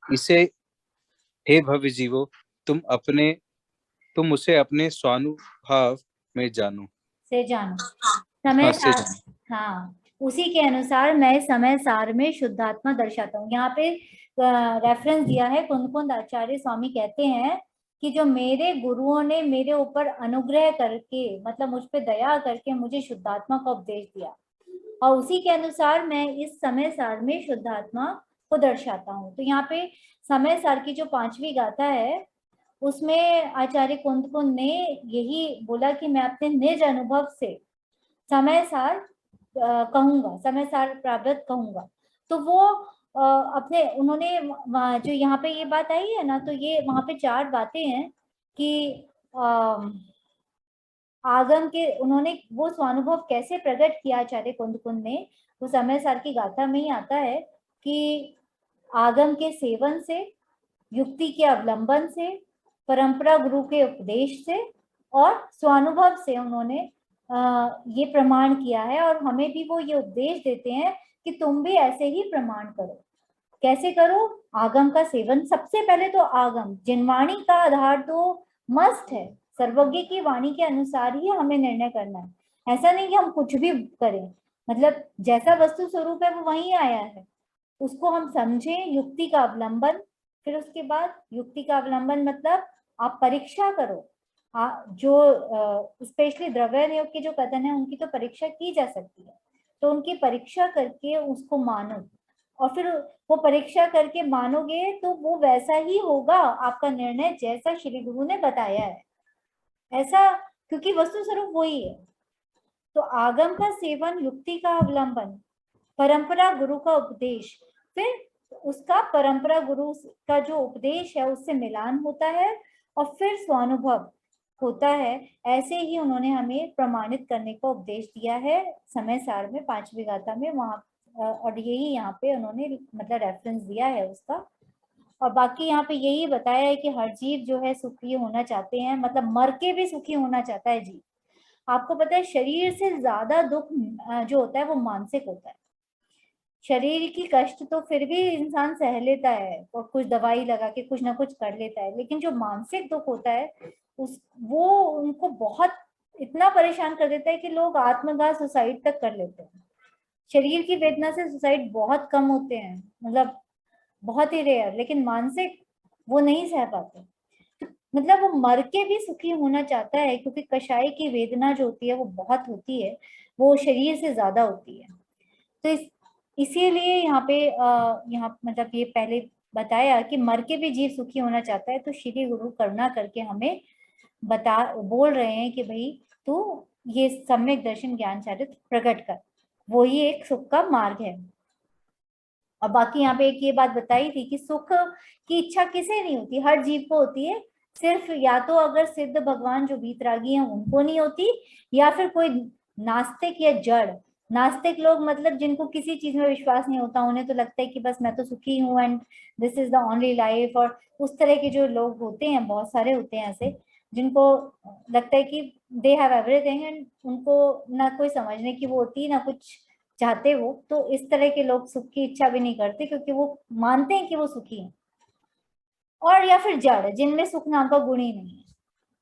इसे हे भव्य जीवो, तुम उसे अपने स्वानुभाव में जानो। हाँ, उसी के अनुसार मैं समय सार में शुद्धात्मा दर्शाता हूँ। यहाँ पे रेफरेंस दिया है। कुंद आचार्य स्वामी कहते हैं कि जो मेरे गुरुओं ने मेरे ऊपर अनुग्रह करके, मतलब मुझ पे दया करके मुझे शुद्धात्मा का उपदेश दिया, और उसी के अनुसार मैं इस समय सार में शुद्धात्मा को दर्शाता हूँ। तो यहाँ पे समय सार की जो 5वीं गाथा है, उसमें आचार्य कुंद ने यही बोला कि मैं अपने निज अनुभव से समय सार कहूंगा, समय सार प्रारब्ध कहूंगा। तो वो अपने उन्होंने जो यहाँ पे ये बात आई है ना, तो ये वहां पे 4 बातें हैं कि आगम के उन्होंने वो स्वानुभव कैसे प्रकट किया आचार्य कुंद ने। वो समय सार की गाथा में ही आता है कि आगम के सेवन से, युक्ति के अवलंबन से, परंपरा गुरु के उपदेश से और स्वानुभव से उन्होंने ये प्रमाण किया है। और हमें भी वो ये उपदेश देते हैं कि तुम भी ऐसे ही प्रमाण करो। कैसे करो? आगम का सेवन। सबसे पहले तो आगम, जिनवाणी का आधार तो मस्ट है। सर्वज्ञ की वाणी के अनुसार ही हमें निर्णय करना है। ऐसा नहीं कि हम कुछ भी करें, मतलब जैसा वस्तु स्वरूप है वो वहीं आया है, उसको हम समझें। युक्ति का अवलंबन, फिर उसके बाद युक्ति का अवलंबन मतलब आप परीक्षा करो। जो स्पेशली द्रव्यन योग के जो कथन है उनकी तो परीक्षा की जा सकती है, तो उनकी परीक्षा करके उसको मानो, और फिर वो परीक्षा करके मानोगे तो वो वैसा ही होगा आपका निर्णय जैसा श्री गुरु ने बताया है, ऐसा, क्योंकि वस्तु स्वरूप वही है। तो आगम का सेवन, युक्ति का अवलंबन, परंपरा गुरु का उपदेश, फिर उसका परंपरा गुरु का जो उपदेश है उससे मिलान होता है, और फिर स्वानुभव होता है। ऐसे ही उन्होंने हमें प्रमाणित करने का उपदेश दिया है समय सार में 5वीं गाथा में। वहां और यही यहाँ पे उन्होंने मतलब रेफरेंस दिया है उसका। और बाकी यहाँ पे यही बताया है कि हर जीव जो है सुखी होना चाहते हैं, मतलब मर के भी सुखी होना चाहता है जीव। आपको पता है शरीर से ज्यादा दुख जो होता है वो मानसिक होता है। शरीर की कष्ट तो फिर भी इंसान सह लेता है और कुछ दवाई लगा के कुछ ना कुछ कर लेता है, लेकिन जो मानसिक दुख होता है वो उनको बहुत इतना परेशान कर देता है कि लोग आत्मघात, सुसाइड तक कर लेते हैं। शरीर की वेदना से सुसाइड बहुत कम होते हैं, मतलब बहुत ही रेयर, लेकिन मानसिक वो नहीं सह पाते। तो मतलब वो मर के भी सुखी होना चाहता है, क्योंकि कषाय की वेदना जो होती है वो बहुत होती है, वो शरीर से ज्यादा होती है। तो इसीलिए यहाँ पे यहाँ मतलब ये पहले बताया कि मर के भी जीव सुखी होना चाहता है। तो श्री गुरु करुणा करके हमें बोल रहे हैं कि भाई तू ये सम्यक दर्शन ज्ञान चरित्र प्रकट कर, वो ही एक सुख का मार्ग है। और बाकी यहाँ पे एक ये बात बताई थी कि सुख की इच्छा किसे नहीं होती, हर जीव को होती है, सिर्फ या तो अगर सिद्ध भगवान जो वीतरागी हैं उनको नहीं होती, या फिर कोई नास्तिक या जड़। नास्तिक लोग मतलब जिनको किसी चीज में विश्वास नहीं होता, उन्हें तो लगता है कि बस मैं तो सुखी हूँ and this is the only life. और उस तरह के जो लोग होते हैं, बहुत सारे होते हैं ऐसे, जिनको लगता है कि दे हैव एवरीथिंग एंड उनको ना कोई समझने की वो होती, ना कुछ चाहते वो। तो इस तरह के लोग सुख की इच्छा भी नहीं करते, क्योंकि वो मानते हैं कि वो सुखी हैं। और या फिर जड़, जिनमें सुख नाम का गुण ही नहीं है,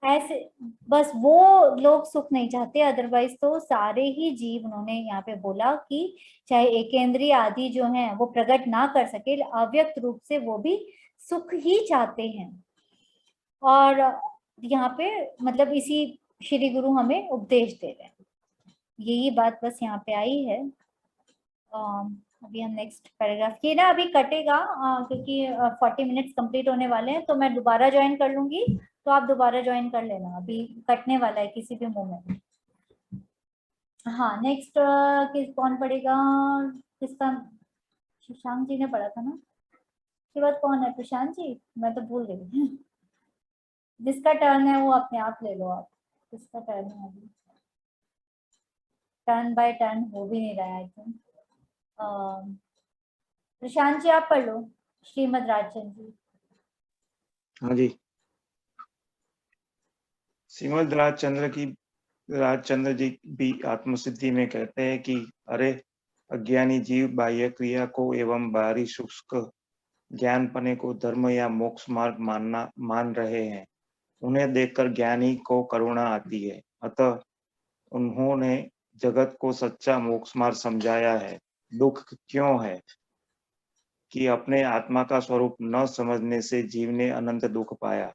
ऐसे बस वो लोग सुख नहीं चाहते। अदरवाइज तो सारे ही जीव, उन्होंने यहाँ पे बोला कि चाहे एकेंद्रीय आदि जो हैं वो प्रकट ना कर सके, अव्यक्त रूप से वो भी सुख ही चाहते हैं। और यहाँ पे मतलब इसी श्री गुरु हमें उपदेश दे रहे हैं, यही बात बस यहाँ पे आई है। अभी हम नेक्स्ट पैराग्राफ, ये ना अभी कटेगा क्योंकि 40 मिनट्स कंप्लीट होने वाले हैं, तो मैं दोबारा ज्वाइन कर लूंगी, तो आप दोबारा ज्वाइन कर लेना, अभी कटने वाला है किसी भी मोमेंट। हाँ नेक्स्ट कौन पढ़ेगा? किसका? शशांक जी ने पढ़ा था ना, उसके बाद कौन है? प्रशांत जी, मैं तो भूल गई। जिसका टर्न है वो अपने आप ले लो आप, किसका टर्न है अभी? टर्न बाय टर्न हो भी नहीं रहा है आई थिंक। प्रशांत जी आप पढ़ लो, श्रीमद राजचंद्र जी। हाँ जी। श्रीमद राजचंद्र जी भी आत्मसिद्धि में कहते हैं कि अरे अज्ञानी जीव बाह्य क्रिया को एवं बाहरी शुष्क ज्ञान पने को धर्म या मोक्ष मार्ग मान रहे हैं। उन्हें देखकर ज्ञानी को करुणा आती है, अतः उन्होंने जगत को सच्चा मोक्ष मार्ग समझाया है। दुख क्यों है कि अपने आत्मा का स्वरूप न समझने से जीव ने अनंत दुख पाया।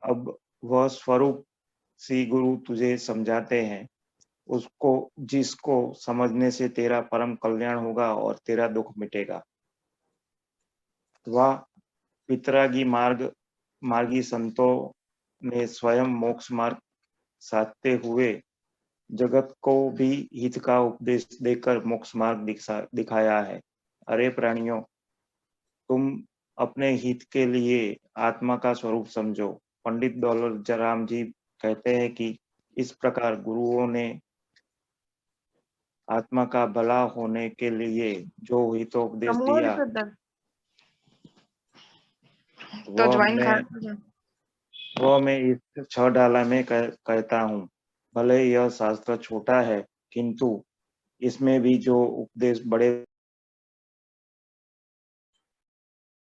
अब वह स्वरूप श्री गुरु तुझे समझाते हैं, उसको जिसको समझने से तेरा परम कल्याण होगा और तेरा दुख मिटेगा। वह वितरागी मार्गी संतों ने स्वयं मोक्ष मार्ग साधते हुए जगत को भी हित का उपदेश देकर मोक्ष मार्ग दिखाया है। अरे प्राणियों, तुम अपने हित के लिए आत्मा का स्वरूप समझो। पंडित दौलत राम जी कहते हैं कि इस प्रकार गुरुओं ने आत्मा का भला होने के लिए जो हितोपदेश दिया वह मैं इस 6 डाला में कहता हूँ। भले यह शास्त्र छोटा है, किंतु इसमें भी जो उपदेश बड़े।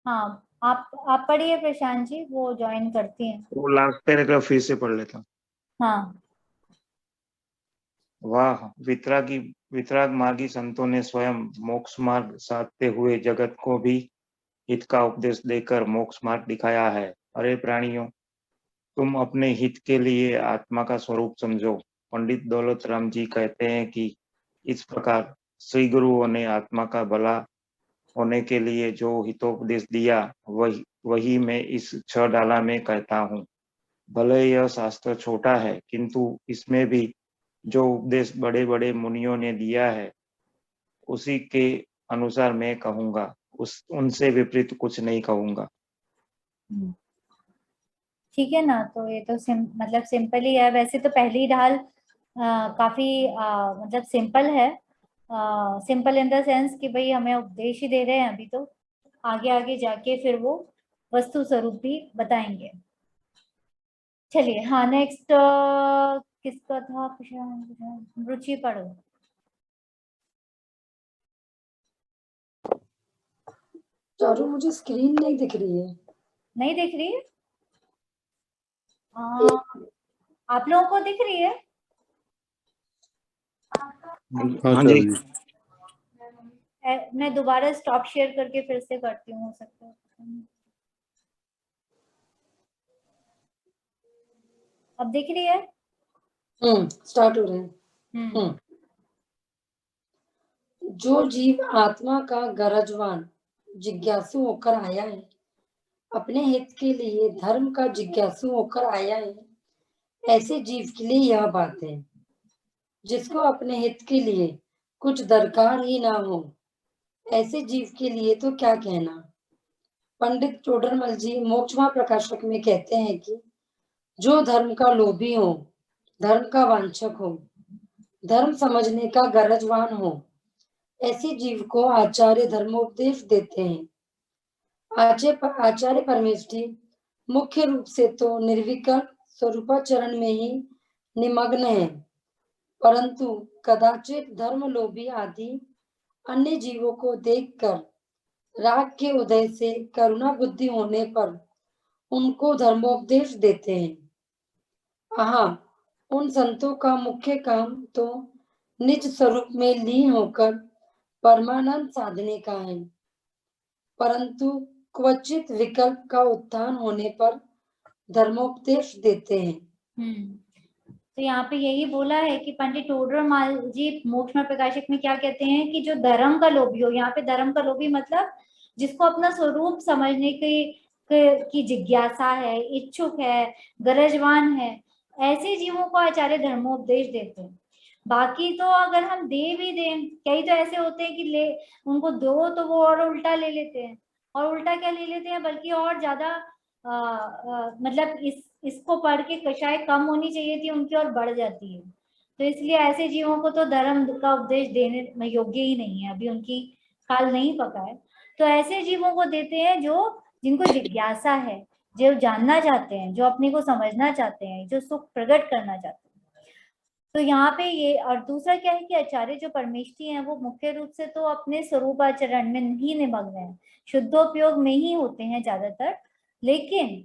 हाँ आप पढ़िए प्रशांत जी, वो ज्वाइन करती हैं। वो लास्ट पैराग्राफ फिर से पढ़ लेता हूँ। हाँ। वाह वितराग मार्गी संतों ने स्वयं मोक्ष मार्ग साधते हुए जगत को भी हित का उपदेश देकर मोक्ष मार्ग दिखाया है। अरे प्राणियों, तुम अपने हित के लिए आत्मा का स्वरूप समझो। पंडित दौलत राम जी कहते हैं कि इस प्रकार श्री गुरुओं ने आत्मा का भला होने के लिए जो हितोपदेश दिया वही मैं इस 6 डाला में कहता हूँ। भले यह शास्त्र छोटा है, किंतु इसमें भी जो उपदेश बड़े बड़े मुनियों ने दिया है उसी के अनुसार मैं कहूँगा, उनसे विपरीत कुछ नहीं कहूँगा। ठीक है ना, तो ये तो मतलब सिंपल ही है। वैसे तो पहली ढाल काफी मतलब सिंपल है। सिंपल इन द सेंस कि भाई हमें उपदेश ही दे रहे हैं, अभी तो आगे आगे जाके फिर वो वस्तु स्वरूप भी बताएंगे। चलिए हाँ नेक्स्ट किसका था? रुचि पढ़ो। चारू मुझे स्क्रीन नहीं दिख रही है। नहीं दिख रही है? आप लोगों को दिख रही है? हाँ जी। मैं दोबारा स्टॉप शेयर करके फिर से करती हूँ, हो सकता है। अब दिख रही है? स्टार्ट हो रहे हैं। जो जीव आत्मा का गरजवान जिज्ञासु होकर आया है, अपने हित के लिए धर्म का जिज्ञासु होकर आया है, ऐसे जीव के लिए यह बात है। जिसको अपने हित के लिए कुछ दरकार ही ना हो, ऐसे जीव के लिए तो क्या कहना। पंडित टोडरमल जी मोक्षमा प्रकाशक में कहते हैं कि जो धर्म का लोभी हो, धर्म का वांछक हो, धर्म समझने का गरजवान हो, ऐसे जीव को आचार्य धर्मोपदेश देते हैं। आचार्य परमेष्ठी मुख्य रूप से तो निर्विकल्प स्वरूपाचरण में ही निमग्न है, परंतु कदाचित धर्मलोभी आदि अन्य जीवों को देखकर राग के उदय से करुणा बुद्धि होने पर उनको धर्मोपदेश देते हैं। उन संतों का मुख्य काम तो निज स्वरूप में लीन होकर परमानंद साधने का है, परंतु क्वचित विकल्प का उत्थान होने पर धर्मोपदेश देते हैं। तो यहाँ पे यही बोला है कि पंडित टोडरमल जी मोक्षमा प्रकाशक में क्या कहते हैं कि जो धर्म का लोभी हो, यहाँ पे धर्म का लोभी मतलब जिसको अपना स्वरूप समझने की जिज्ञासा है, इच्छुक है, गरजवान है, ऐसे जीवों को आचार्य धर्मोपदेश देते हैं। बाकी तो अगर हम दे भी दें, कई तो ऐसे होते हैं कि ले उनको दो तो वो और उल्टा ले लेते हैं, और उल्टा क्या ले लेते हैं बल्कि और ज्यादा मतलब इसको पढ़ के कषाय कम होनी चाहिए थी उनकी और बढ़ जाती है। तो इसलिए ऐसे जीवों को तो धर्म का उपदेश देने में योग्य ही नहीं है, अभी उनकी काल नहीं पका है। तो ऐसे जीवों को देते हैं जो जिनको जिज्ञासा है, जो जानना चाहते हैं, जो अपने को समझना चाहते हैं, जो सुख प्रकट करना चाहते हैं। तो यहाँ पे ये, और दूसरा क्या है कि आचार्य जो परमेष्ठी हैं वो मुख्य रूप से तो अपने स्वरूपाचरण में ही निमग्न है, शुद्धोपयोग में ही होते हैं ज्यादातर, लेकिन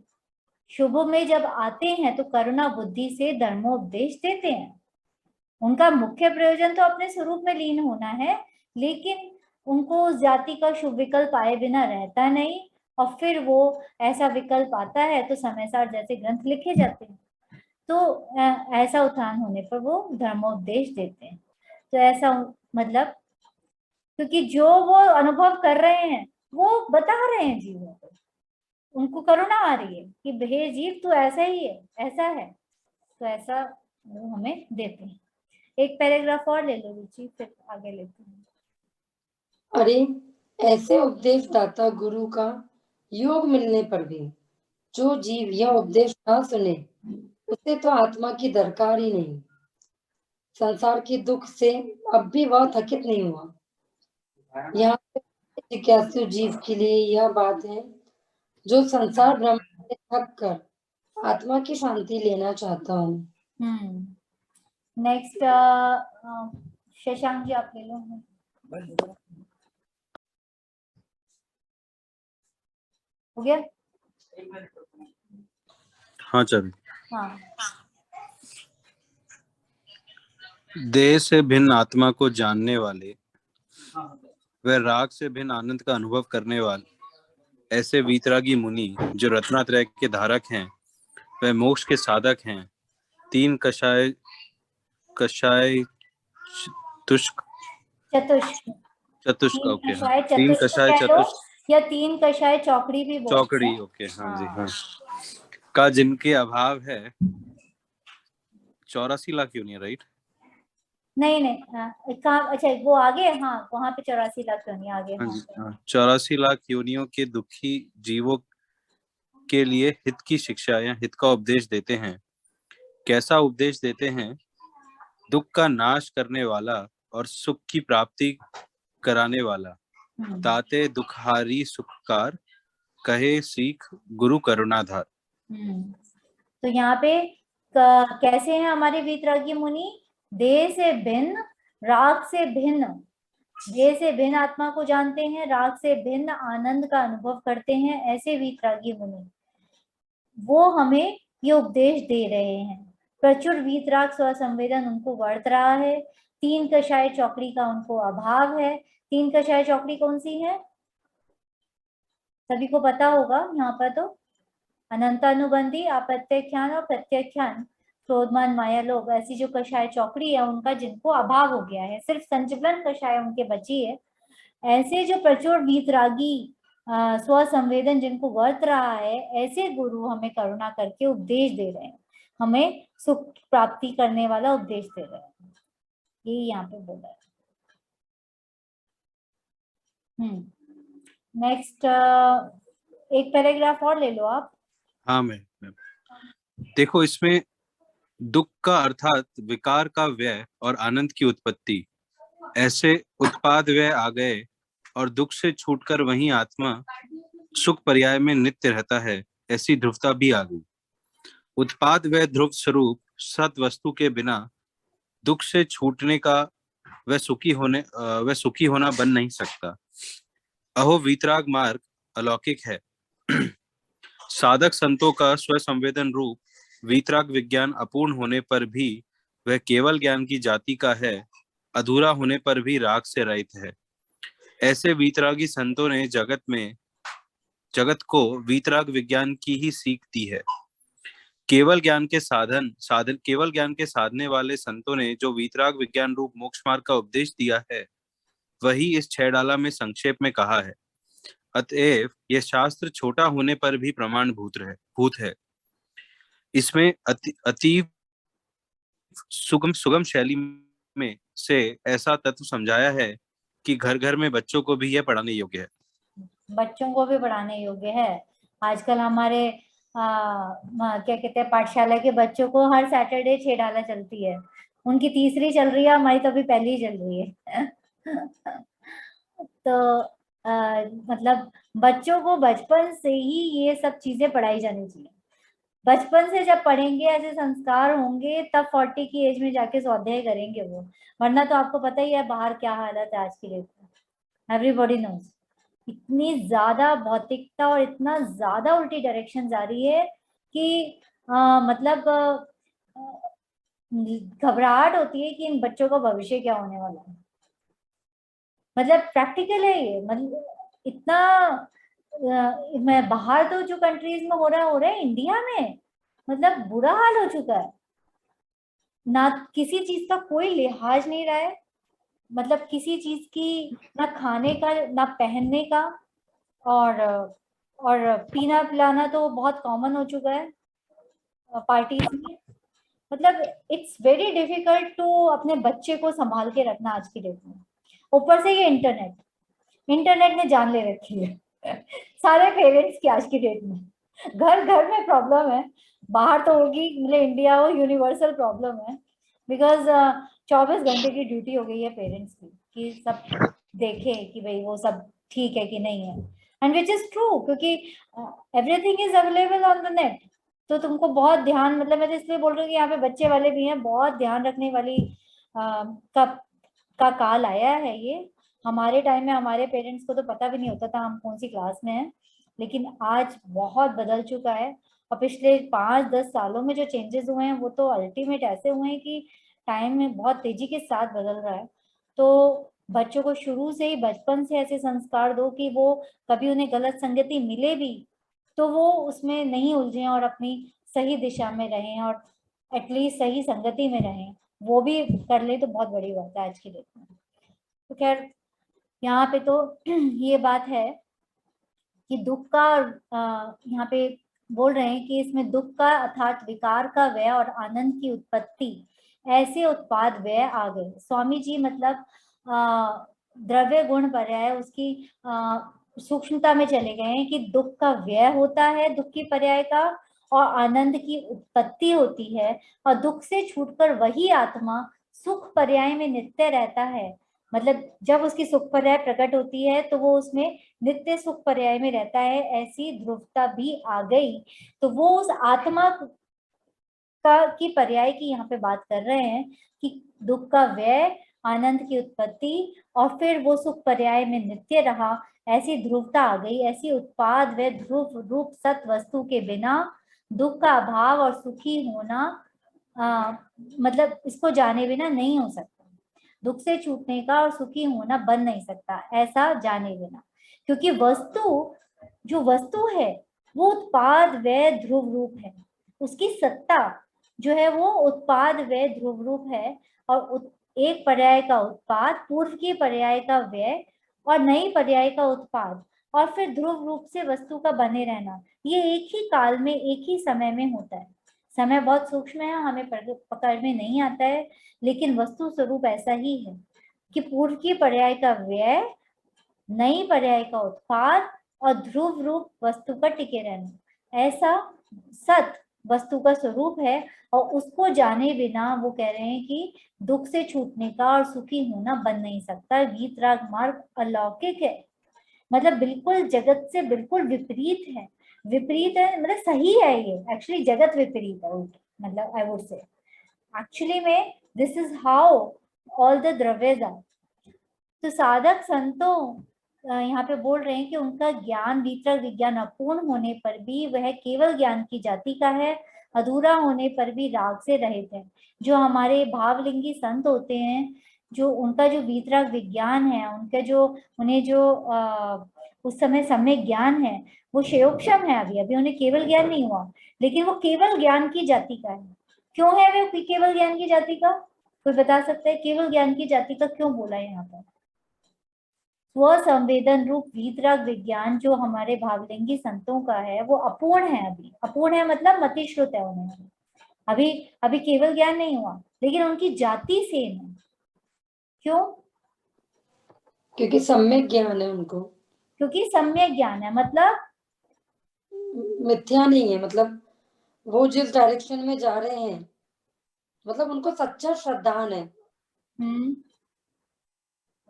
शुभ में जब आते हैं तो करुणा बुद्धि से धर्मोपदेश देते हैं। उनका मुख्य प्रयोजन तो अपने स्वरूप में लीन होना है, लेकिन उनको उस जाति का शुभ विकल्प आए बिना रहता नहीं, और फिर वो ऐसा विकल्प आता है तो समयसार जैसे ग्रंथ लिखे जाते हैं, तो ऐसा उत्थान होने पर वो धर्मोपदेश देते हैं। तो ऐसा मतलब क्योंकि जो वो अनुभव कर रहे हैं वो बता रहे हैं जीवों को, उनको करुणा आ रही है कि हे जीव तू ऐसा ही है, ऐसा है, तो ऐसा वो हमें देते हैं। एक पैराग्राफ और ले लो रुचि, फिर आगे लेते हैं। अरे ऐसे उपदेश दाता गुरु का योग मिलने पर भी जो जीव यह उपदेश ना सुने उसे तो आत्मा की दरकार ही नहीं। संसार के दुख से अब भी वह थकित नहीं हुआ। यहाँ जिज्ञासु जीव के लिए यह बात है जो संसार भ्रम से थक कर आत्मा की शांति लेना चाहता हूँ। नेक्स्ट शशांक जी आप ले लो। हो गया? हाँ चल। हाँ। देह से भिन्न आत्मा को जानने वाले व राग से भिन्न आनंद का अनुभव करने वाले ऐसे वीतरागी मुनि जो रत्नात्रय के धारक हैं वे मोक्ष के साधक हैं। तीन कषाय चतुष्क ओके हाँ, तीन कषाय चतुष्क या तीन कषाय चौकड़ी भी बोलते हैं। चौकड़ी ओके हाँ जी हाँ का जिनके अभाव है 84 लाख योनियां राइट? नहीं अच्छा वो आगे, हाँ वहां पे 84 लाख योनियां आगे। हाँ जी हाँ 84 लाख योनियों के दुखी जीवों के लिए हित की शिक्षा या हित का उपदेश देते हैं। कैसा उपदेश देते हैं? दुख का नाश करने वाला और सुख की प्राप्ति कराने वाला, ताते दुखहारी सुखकार, कहे सीख गुरु करुणाधार। तो यहाँ पे कैसे हैं हमारे वीतरागी मुनि? देह से भिन्न, राग से भिन्न, देह से भिन्न आत्मा को जानते हैं, राग से भिन्न आनंद का अनुभव करते हैं, ऐसे वीतरागी मुनि वो हमें ये उपदेश दे रहे हैं। प्रचुर वीतराग स्वसंवेदन उनको वर्त रहा है। तीन कषाय चौकड़ी का उनको अभाव है। तीन कषाय चौकड़ी कौन सी है? सभी को पता होगा यहाँ पर तो अनंतानुबंधी, अप्रत्यख्यान और प्रत्यख्यान, क्रोधमान, माया, लोभ, ऐसी जो कषाय चौकड़ी है उनका जिनको अभाव हो गया है, सिर्फ संचलन कषाय उनके बची है। ऐसे जो प्रचुर वीतरागी स्वसंवेदन जिनको वर्त रहा है, ऐसे गुरु हमें करुणा करके उपदेश दे रहे हैं, हमें सुख प्राप्ति करने वाला उपदेश दे रहे हैं। ये यहाँ पे बोला है। नेक्स्ट एक पैराग्राफ और ले लो आप। हाँ मैं देखो, इसमें दुख का अर्थात विकार का व्यय और आनंद की उत्पत्ति, ऐसे उत्पाद व्यय आ गए और दुख से छूटकर वही आत्मा सुख पर्याय में नित्य रहता है, ऐसी ध्रुवता भी आ गई। उत्पाद व्यय ध्रुव स्वरूप सत वस्तु के बिना दुख से छूटने का वह सुखी होना बन नहीं सकता। अहो वीतराग मार्ग अलौकिक है। साधक संतों का स्वसंवेदन रूप वीतराग विज्ञान अपूर्ण होने पर भी वह केवल ज्ञान की जाति का है, अधूरा होने पर भी राग से रहित है। ऐसे वीतरागी संतों ने जगत को वीतराग विज्ञान की ही सीख दी है। केवल ज्ञान के साधने वाले संतों ने जो वीतराग विज्ञान रूप मोक्ष मार्ग का उपदेश दिया है, वही इस 6 डाला में संक्षेप में कहा है। अतएव यह शास्त्र छोटा होने पर भी प्रमाण भूत है। इसमें अतीव सुगम शैली में से ऐसा तत्व समझाया है कि घर घर में बच्चों को भी यह पढ़ाने योग्य है। बच्चों को भी पढ़ाने योग्य है। आजकल हमारे क्या कहते हैं, पाठशाला के बच्चों को हर सैटरडे 6 डाला चलती है। उनकी तीसरी चल रही है, हमारी तो अभी पहली ही चल रही है। तो मतलब बच्चों को बचपन से ही ये सब चीजें पढ़ाई जानी चाहिए। बचपन से जब पढ़ेंगे, ऐसे संस्कार होंगे, तब 40 की एज में जाके स्वाध्याय करेंगे वो। वरना तो आपको पता ही है बाहर क्या हालत है आज की डेट में। एवरीबॉडी नोज इतनी ज्यादा भौतिकता और इतना ज्यादा उल्टी डायरेक्शन जा रही है कि मतलब घबराहट होती है कि इन बच्चों का भविष्य क्या होने वाला है। मतलब प्रैक्टिकल है ये। मतलब इतना मैं बाहर तो जो कंट्रीज में हो रहा है, इंडिया में मतलब बुरा हाल हो चुका है। ना किसी चीज का कोई लिहाज नहीं रहा है, मतलब किसी चीज की, ना खाने का ना पहनने का, और पीना पिलाना तो बहुत कॉमन हो चुका है पार्टीज में। मतलब इट्स वेरी डिफिकल्ट टू अपने बच्चे को संभाल के रखना आज की डेट में। ऊपर से ये इंटरनेट ने जान ले रखी है सारे पेरेंट्स की आज की डेट में। घर घर में प्रॉब्लम है, बाहर तो होगी, मतलब इंडिया वो यूनिवर्सल प्रॉब्लम है। बिकॉज 24 घंटे की ड्यूटी हो गई है पेरेंट्स की कि सब देखे कि भाई वो सब ठीक है कि नहीं है। एंड विच इज ट्रू, क्योंकि everything is available on the net. तो तुमको बहुत ध्यान, मतलब मैं तो इसलिए बोल रही हूँ कि यहाँ पे बच्चे वाले भी हैं, बहुत ध्यान रखने वाली का काल आया है ये। हमारे टाइम में हमारे पेरेंट्स को तो पता भी नहीं होता था हम कौन सी क्लास में हैं, लेकिन आज बहुत बदल चुका है। और पिछले 5-10 सालों में जो चेंजेस हुए हैं वो तो अल्टीमेट ऐसे हुए हैं कि टाइम में बहुत तेजी के साथ बदल रहा है। तो बच्चों को शुरू से ही बचपन से ऐसे संस्कार दो कि वो कभी उन्हें गलत संगति मिले भी तो वो उसमें नहीं उलझें और अपनी सही दिशा में रहें और एटलीस्ट सही संगति में रहें। वो भी कर ले तो बहुत बड़ी बात है आज की डेट में। तो खैर यहाँ पे तो ये बात है कि दुख का यहाँ पे बोल रहे हैं कि इसमें दुख का अर्थात विकार का व्यय और आनंद की उत्पत्ति, ऐसे उत्पाद व्यय आ गए। स्वामी जी मतलब द्रव्य गुण पर्याय उसकी सूक्ष्मता में चले गए हैं कि दुख का व्यय होता है, दुख की पर्याय का, और आनंद की उत्पत्ति होती है, और दुख से छूटकर वही आत्मा सुख पर्याय में नित्य रहता है। मतलब जब उसकी सुख पर्याय प्रकट होती है तो वो उसमें नित्य सुख पर्याय में रहता है, ऐसी ध्रुवता भी आ गई। तो वो उस आत्मा की पर्याय की यहाँ पे बात कर रहे हैं कि दुख का व्यय, आनंद की उत्पत्ति, और फिर वो सुख पर्याय में नित्य रहा, ऐसी ध्रुवता आ गई। ऐसी उत्पाद व ध्रुव रूप सत वस्तु के बिना दुख का अभाव और सुखी होना मतलब इसको जाने बिना नहीं हो सकता। दुख से छूटने का और सुखी होना बन नहीं सकता ऐसा जाने बिना, क्योंकि जो वस्तु है वो उत्पाद व ध्रुव रूप है। उसकी सत्ता जो है वो उत्पाद व ध्रुव रूप है, और एक पर्याय का उत्पाद, पूर्व की पर्याय का व्यय, और नई पर्याय का उत्पाद, और फिर ध्रुव रूप से वस्तु का बने रहना, ये एक ही काल में एक ही समय में होता है। समय बहुत सूक्ष्म है, हमें पकड़ में नहीं आता है, लेकिन वस्तु स्वरूप ऐसा ही है कि पूर्व की पर्याय का व्यय, नई पर्याय का उत्पाद, और ध्रुव रूप वस्तु पर टिके रहना। ऐसा सत वस्तु का स्वरूप है और उसको जाने बिना वो कह रहे हैं कि दुख से छूटने का और सुखी होना बन नहीं सकता। वीतराग मार्ग अलौकिक है, मतलब बिल्कुल जगत से बिल्कुल विपरीत है। विपरीत है मतलब सही है, ये एक्चुअली जगत विपरीत है उल्टा, मतलब आई वुड से एक्चुअली में this is how all the द्रव्यज आर। तो साधक संतों यहाँ पे बोल रहे हैं कि उनका ज्ञान वीतराग विज्ञान अपूर्ण होने पर भी वह केवल ज्ञान की जाति का है, अधूरा होने पर भी राग से रहित है। जो हमारे भावलिंगी संत होते हैं, जो उनका जो वीतराग विज्ञान है, उनका जो उन्हें जो उस समय सम्यक ज्ञान है वो क्षयोक्षम है। अभी अभी उन्हें केवल ज्ञान नहीं हुआ, लेकिन वो केवल ज्ञान की जाति का है। क्यों है वे केवल ज्ञान की जाति का? कोई बता सकता है केवल ज्ञान की जाति का क्यों बोला है यहाँ पर? स्व संवेदन रूप वीतराग विज्ञान जो हमारे भावलिंगी संतों का है वो अपूर्ण है। अभी अपूर्ण है मतलब मतिश्रुत है उन्हें, अभी अभी केवल ज्ञान नहीं हुआ, लेकिन उनकी जाति सेम है। क्यों? क्योंकि सम्यक ज्ञान है उनको। क्योंकि सम्यक ज्ञान है मतलब मिथ्या नहीं है, मतलब वो जिस डायरेक्शन में जा रहे हैं, मतलब उनको सच्चा श्रद्धान है।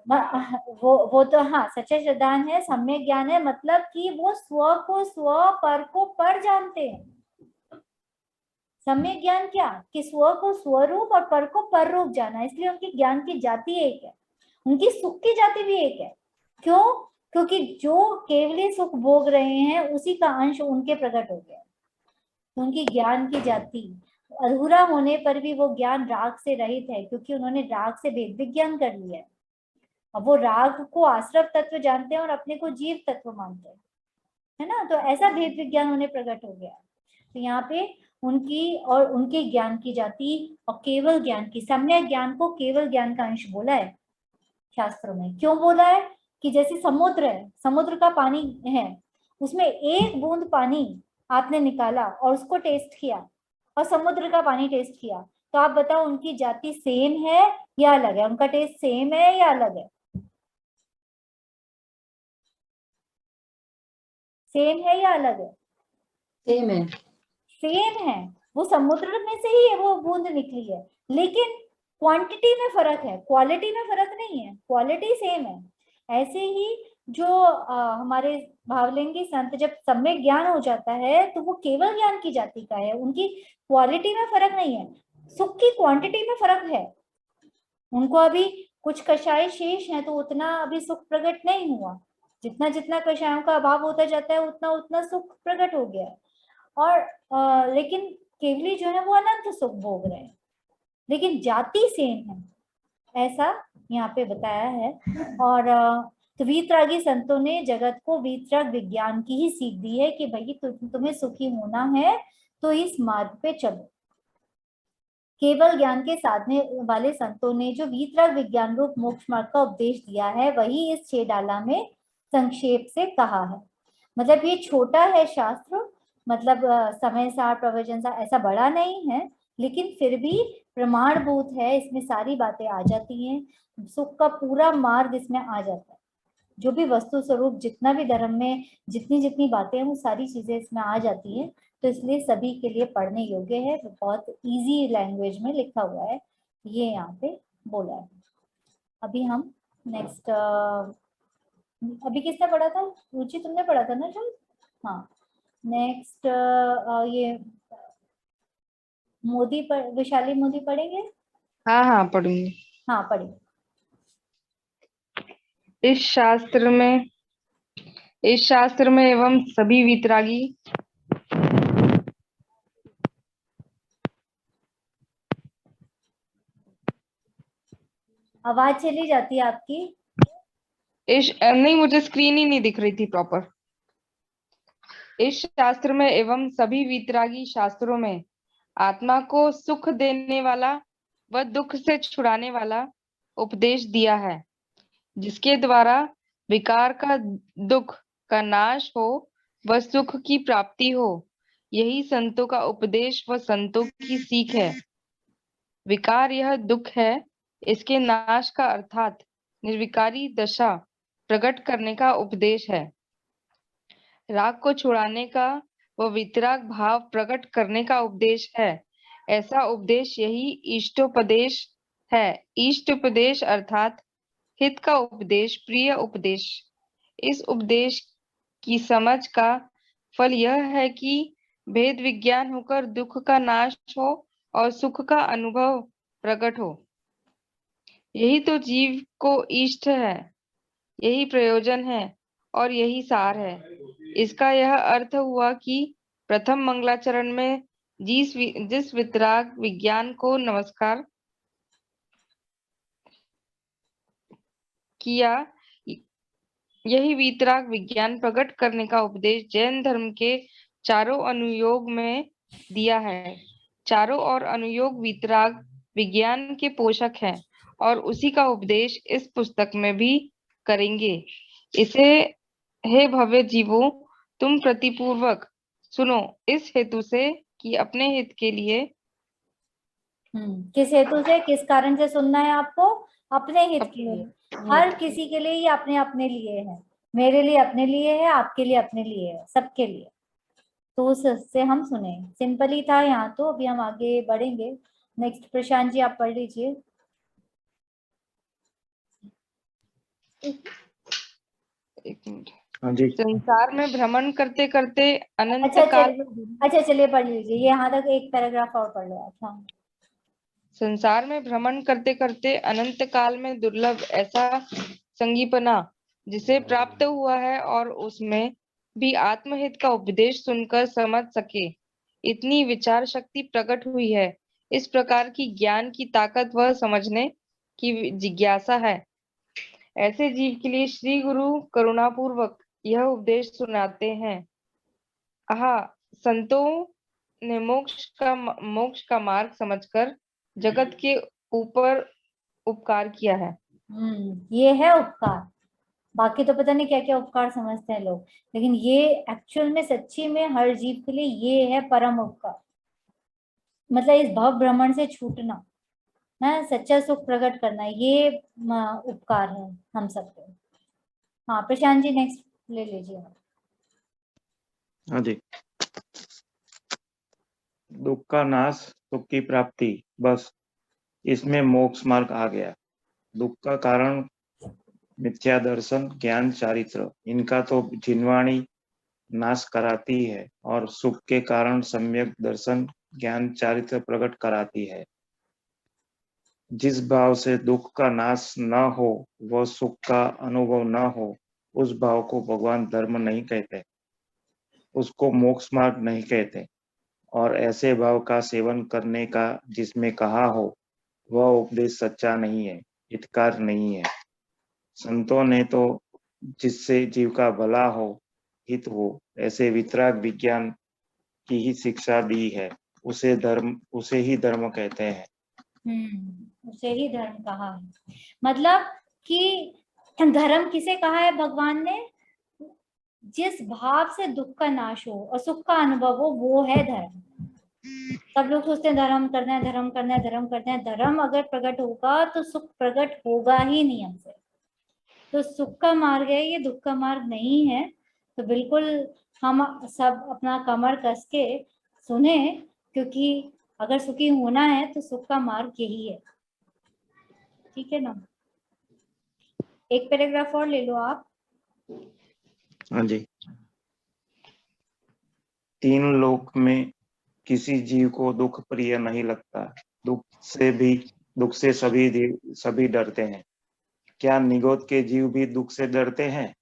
वो तो हाँ सच्चा श्रद्धान है, सम्यक ज्ञान है, मतलब कि वो स्व को स्व, पर को पर जानते हैं। सम्यक ज्ञान क्या कि स्व को स्वरूप और पर को पर रूप जाना, इसलिए उनकी ज्ञान की जाति एक है, उनकी सुख की जाति भी एक है। क्यों? क्योंकि जो केवली सुख भोग रहे हैं उसी का अंश उनके प्रकट हो गया। उनकी ज्ञान की जाति अधूरा होने पर भी वो ज्ञान राग से रहित है, क्योंकि उन्होंने राग से भेद विज्ञान कर लिया है। अब वो राग को आश्रव तत्व जानते हैं और अपने को जीव तत्व मानते हैं, है ना। तो ऐसा भेद विज्ञान उन्हें प्रकट हो गया। तो यहाँ पे उनकी और उनके ज्ञान की जाति और केवल ज्ञान की, सम्यक ज्ञान को केवल ज्ञान का अंश बोला है शास्त्रों में। क्यों बोला है? कि जैसे समुद्र है, समुद्र का पानी है, उसमें एक बूंद पानी आपने निकाला और उसको टेस्ट किया और समुद्र का पानी टेस्ट किया, तो आप बताओ उनकी जाति सेम है या अलग है? उनका टेस्ट सेम है या अलग है? सेम है या अलग है? सेम है। सेम है। वो समुद्र में से ही वो बूंद निकली है, लेकिन क्वांटिटी में फर्क है, क्वालिटी में फर्क नहीं है, क्वालिटी सेम है। ऐसे ही जो हमारे भावलिंगी संत जब सम्यक ज्ञान हो जाता है तो वो केवल ज्ञान की जाति का है, उनकी क्वालिटी में फर्क नहीं है, सुख की क्वांटिटी में फर्क है। उनको अभी कुछ कषाय शेष है तो उतना अभी सुख प्रकट नहीं हुआ, जितना जितना कषायों का अभाव होता जाता है उतना उतना सुख प्रकट हो गया है। और लेकिन केवली जो है वो अनंत सुख भोग रहे हैं, लेकिन जाति सेम है, ऐसा यहाँ पे बताया है। और तो वीतरागी संतों ने जगत को वीतराग विज्ञान की ही सीख दी है कि भाई तुम्हें सुखी होना है तो इस मार्ग पे चलो। केवल ज्ञान के साधने वाले संतों ने जो वीतराग विज्ञान रूप मोक्ष मार्ग का उपदेश दिया है वही इस 6 डाला में संक्षेप से कहा है। मतलब ये छोटा है शास्त्र, मतलब समय सार प्रवचन सार ऐसा बड़ा नहीं है, लेकिन फिर भी प्रमाणभूत है, इसमें सारी बातें आ जाती हैं, सुख का पूरा मार्ग इसमें आ जाता है। जो भी वस्तु स्वरूप जितना भी धर्म में जितनी जितनी बातें हैं वो सारी चीजें इसमें आ जाती हैं, तो इसलिए सभी के लिए पढ़ने योग्य है, बहुत इजी लैंग्वेज में लिखा हुआ है, ये यहाँ पे बोला है। अभी हम नेक्स्ट, अभी किसने पढ़ा था? रुचि तुमने पढ़ा था ना शायद? हाँ, नेक्स्ट ये मोदी विशाली मोदी पढ़ेंगे? हाँ हाँ पढ़ूंगी। हाँ पढ़िए। इस शास्त्र में एवं सभी वीतरागी आवाज चली जाती है आपकी। नहीं, मुझे स्क्रीन ही नहीं दिख रही थी प्रॉपर। इस शास्त्र में एवं सभी वीतरागी शास्त्रों में आत्मा को सुख देने वाला व दुख से छुड़ाने वाला उपदेश दिया है, जिसके द्वारा विकार का दुख का नाश हो व सुख की प्राप्ति हो। यही संतों का उपदेश व संतों की सीख है। विकार यह दुख है, इसके नाश का अर्थात निर्विकारी दशा प्रकट करने का उपदेश है। राग को छुड़ाने का व वितराग भाव प्रकट करने का उपदेश है। ऐसा उपदेश यही इष्टोपदेश है। इष्टोपदेश अर्थात हित का उपदेश, प्रिय उपदेश। इस उपदेश की समझ का फल यह है कि भेद विज्ञान होकर दुख का नाश हो और सुख का अनुभव प्रकट हो। यही तो जीव को इष्ट है, यही प्रयोजन है और यही सार है। इसका यह अर्थ हुआ कि प्रथम मंगलाचरण में जिस वितराग विज्ञान को नमस्कार किया, यही वितराग विज्ञान प्रकट करने का उपदेश जैन धर्म के चारों अनुयोग में दिया है। चारों और अनुयोग वितराग विज्ञान के पोषक हैं और उसी का उपदेश इस पुस्तक में भी करेंगे। इसे हे भव्य जीवों, तुम प्रतिपूर्वक सुनो, इस हेतु से कि अपने हित के लिए। किस हेतु से, किस कारण से सुनना है आपको? अपने हित के लिए। हर किसी के लिए ये अपने अपने लिए है। मेरे लिए अपने लिए है, आपके लिए अपने लिए है, सबके लिए। तो उससे हम सुने। सिंपल ही था यहाँ तो। अभी हम आगे बढ़ेंगे। नेक्स्ट प्रशांत जी आप पढ़ लीजिए। एक मिनट। हाँ जी। संसार में भ्रमण करते करते अनंत अच्छा काल अच्छा चलिए पढ़ लीजिए। ये यहाँ तक एक पैराग्राफ और पढ़ लो आप। हाँ। संसार में भ्रमण करते करते अनंत काल में दुर्लभ ऐसा संगीपना जिसे प्राप्त हुआ है और उसमें भी आत्महित का उपदेश सुनकर समझ सके, इतनी विचार शक्ति प्रकट हुई है। इस प्रकार की ज्ञान की ताकत वह समझने की जिज्ञासा है। ऐसे जीव के लिए श्री गुरु करुणापूर्वक यह उपदेश सुनाते हैं। आहा, संतों ने मोक्ष का मार्ग समझकर जगत के ऊपर उपकार किया है। ये है उपकार। बाकी तो पता नहीं क्या क्या उपकार समझते हैं लोग, लेकिन ये एक्चुअल में सच्ची में हर जीव के लिए ये है परम उपकार। मतलब इस भव भ्रमण से छूटना ना, सच्चा सुख प्रकट करना, ये उपकार है हम सबको। हाँ प्रशांत जी नेक्स्ट ले लीजिए। हाँ जी। दुख का नाश, सुख की प्राप्ति, बस इसमें मोक्ष मार्ग आ गया। दुख का कारण मिथ्या दर्शन, ज्ञान, चारित्र, इनका तो जिनवाणी नाश कराती है और सुख के कारण सम्यक दर्शन, ज्ञान, चारित्र प्रकट कराती है। जिस भाव से दुख का नाश न हो व सुख का अनुभव न हो, उस भाव को भगवान धर्म नहीं कहते, उसको मोक्ष मार्ग नहीं कहते। और ऐसे भाव का सेवन करने का जिसमें कहा हो वह उपदेश सच्चा नहीं है, हितकार नहीं है। संतों ने तो जिससे जीव का भला हो, हित हो, ऐसे वितराग विज्ञान की ही शिक्षा दी है। उसे ही धर्म कहते हैं। उसे ही धर्म कहा है। मतलब कि धर्म किसे कहा है भगवान ने? जिस भाव से दुख का नाश हो और सुख का अनुभव हो, वो है धर्म। सब लोग सोचते हैं धर्म करना है, धर्म करना है, धर्म करना है। धर्म अगर प्रकट होगा तो सुख प्रकट होगा ही नहीं हमसे। तो सुख का मार्ग है ये, दुख का मार्ग नहीं है। तो बिल्कुल हम सब अपना कमर कस के सुने, क्योंकि अगर सुखी होना है तो सुख का मार्ग यही है। ठीक है ना? एक पैराग्राफ और ले लो आप। हाँ जी। तीन लोक में किसी जीव को दुख प्रिय नहीं लगता। दुख से सभी डरते हैं। क्या निगोद के जीव भी दुख से डरते हैं?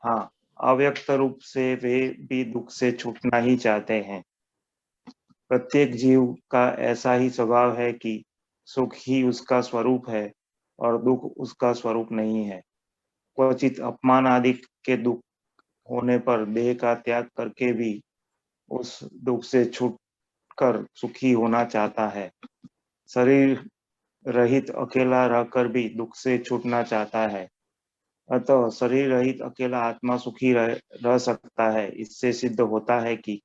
हाँ, अव्यक्त रूप से वे भी दुख से छूटना ही चाहते हैं। प्रत्येक जीव का ऐसा ही स्वभाव है कि सुख ही उसका स्वरूप है और दुख उसका स्वरूप नहीं है। क्वचित अपमान आदि के दुख होने पर देह का त्याग करके भी उस दुख से छूटकर सुखी होना चाहता है। शरीर रहित अकेला रहकर भी दुख से छूटना चाहता है। अतः शरीर रहित अकेला आत्मा सुखी रह सकता है। इससे सिद्ध होता है कि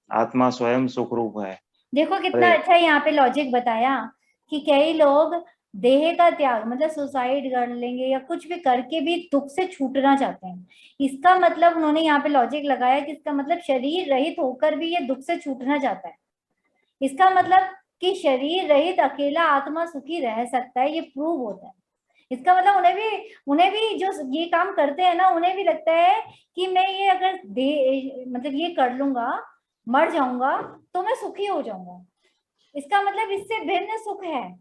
आत्मा स्वयं सुख रूप है। देखो कितना अच्छा यहाँ पे लॉजिक बताया कि कई लोग देह का त्याग मतलब सुसाइड कर लेंगे या कुछ भी करके भी दुख से छूटना चाहते हैं। इसका मतलब उन्होंने यहाँ पे लॉजिक लगाया कि इसका मतलब शरीर रहित होकर भी ये दुख से छूटना चाहता है। इसका मतलब कि शरीर रहित अकेला आत्मा सुखी रह सकता है, ये प्रूव होता है। इसका मतलब उन्हें भी जो ये काम करते हैं ना, उन्हें भी लगता है कि मैं ये अगर मतलब ये कर लूंगा, मर जाऊंगा तो मैं सुखी हो जाऊंगा। इसका मतलब इससे भिन्न सुख है,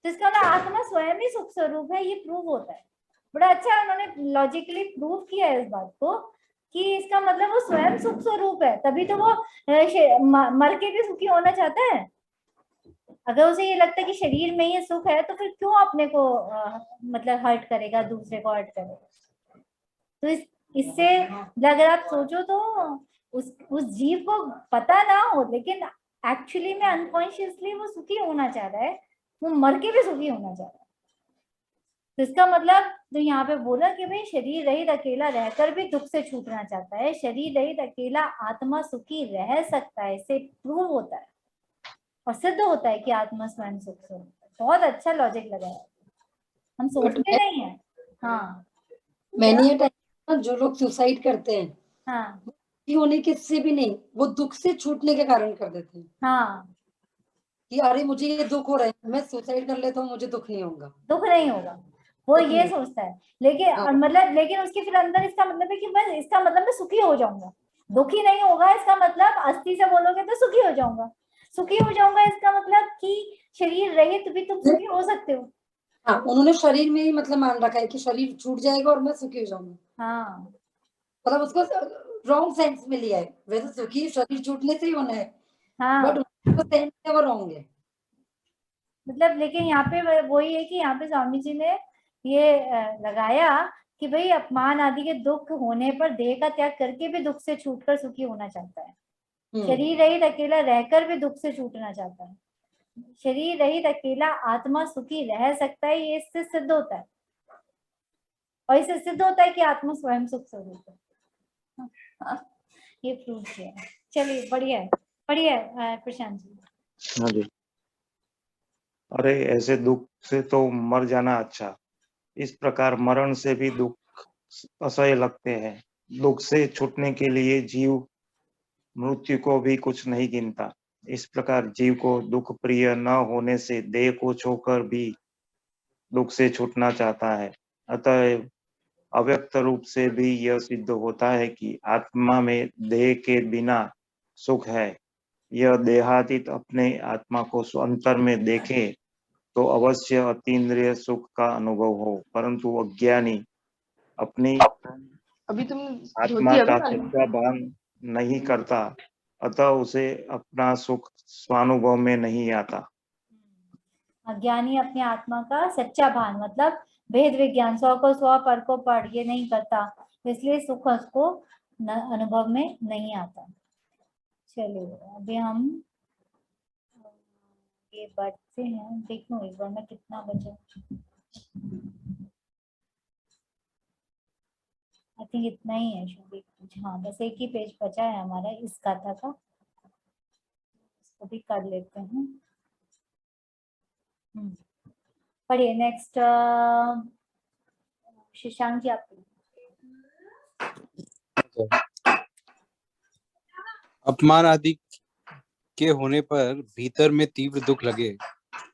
तो इसका मतलब आत्मा स्वयं ही सुख स्वरूप है, ये प्रूव होता है। बड़ा अच्छा उन्होंने लॉजिकली प्रूव किया है इस बात को कि इसका मतलब वो स्वयं सुख स्वरूप है, तभी तो वो मर के भी सुखी होना चाहता है। अगर उसे ये लगता है कि शरीर में ये सुख है तो फिर क्यों अपने को मतलब हर्ट करेगा, दूसरे को हर्ट करेगा। तो इससे अगर आप सोचो तो उस जीव को पता ना हो, लेकिन एक्चुअली में अनकॉन्शियसली वो सुखी होना चाह रहा है, वो मर के भी सुखी होना चाह रहा है। तो इसका मतलब तो यहाँ पे बोला कि भाई शरीर रहित अकेला रहकर भी दुख से छूटना चाहता है, शरीर रहित अकेला आत्मा सुखी रह सकता है, इससे प्रूव होता है और सिद्ध होता है कि आत्मा स्वयं सुख से। बहुत अच्छा लॉजिक लगाया, हम सोचते नहीं है। हाँ मैंने ये टाइम जो लोग सुसाइड करते हैं, हाँ होने के से भी नहीं, वो दुख से छूटने के कारण कर देते हैं। हाँ कि अरे मुझे ये दुख हो रहा है, मैं सुसाइड कर लेता हूँ, मुझे दुख नहीं होगा। दुख नहीं होगा, वो ये सोचता है। लेकिन हाँ। मतलब लेकिन उसके फिर अंदर इसका मतलब है कि मैं इसका मतलब मैं सुखी हो जाऊंगा, दुखी नहीं होगा। इसका मतलब अस्थि से बोलोगे तो सुखी हो जाऊंगा, सुखी हो जाऊंगा इसका मतलब कि शरीर रहित भी तुम सुखी हो सकते हो। हाँ, उन्होंने शरीर में ही मतलब मान रखा है कि शरीर छूट जाएगा और मैं सुखी हो जाऊंगा। हाँ मतलब उसको रॉन्ग सेंस में लिया है। वैसे सुखी शरीर छूटने से ही होना है, हाँ बट उसको सेंस है वो रॉन्ग है। मतलब लेकिन यहाँ पे वही है कि यहाँ पे स्वामी जी ने ये लगाया कि भाई अपमान आदि के दुख होने पर देह का त्याग करके भी दुख से छूटकर सुखी होना चाहता है, शरीर रहित अकेला रहकर भी दुख से छूटना चाहता है, शरीर रहित अकेला आत्मा सुखी रह सकता है, ये इससे सिद्ध होता है। और इससे सिद्ध होता है कि आत्मा स्वयं सुख स्वरूप है। ये प्रूव किया। चलिए बढ़िया है, बढ़िया है प्रशांत जी। हाँ जी। अरे ऐसे दुख से तो मर जाना अच्छा। इस प्रकार मरण से भी दुख असह्य लगते हैं। दुख से छूटने के लिए जीव मृत्यु को भी कुछ नहीं गिनता। इस प्रकार जीव को दुख प्रिय न होने से देह को छोड़कर भी दुख से छूटना चाहता है। अतः अव्यक्त रूप से भी यह सिद्ध होता है कि आत्मा में देह के बिना सुख है। यह देहातीत अपने आत्मा को अंतर में देखे तो अवश्य अतीन्द्रिय सुख का अनुभव हो, परंतु अज्ञानी अपनी अभी तुम आत्मा का सच्चा भान नहीं करता, अतः उसे अपना सुख स्वानुभव में नहीं आता। अज्ञानी अपने आत्मा का सच्चा भान मतलब भेद विज्ञान, स्व को स्व पर को पर, ये नहीं करता, इसलिए सुख उसको अनुभव में नहीं आता। चलिए अभी हम ये बढ़ते हैं, देखूं एक बार मैं कितना बचा। आई थिंक इतना ही है शायद। हाँ बस एक ही पेज बचा है हमारा इस कथा का, इसको भी कर लेते हैं। पढ़िए नेक्स्ट शशांक जी आप। अपमान आदि के होने पर भीतर में तीव्र दुख लगे,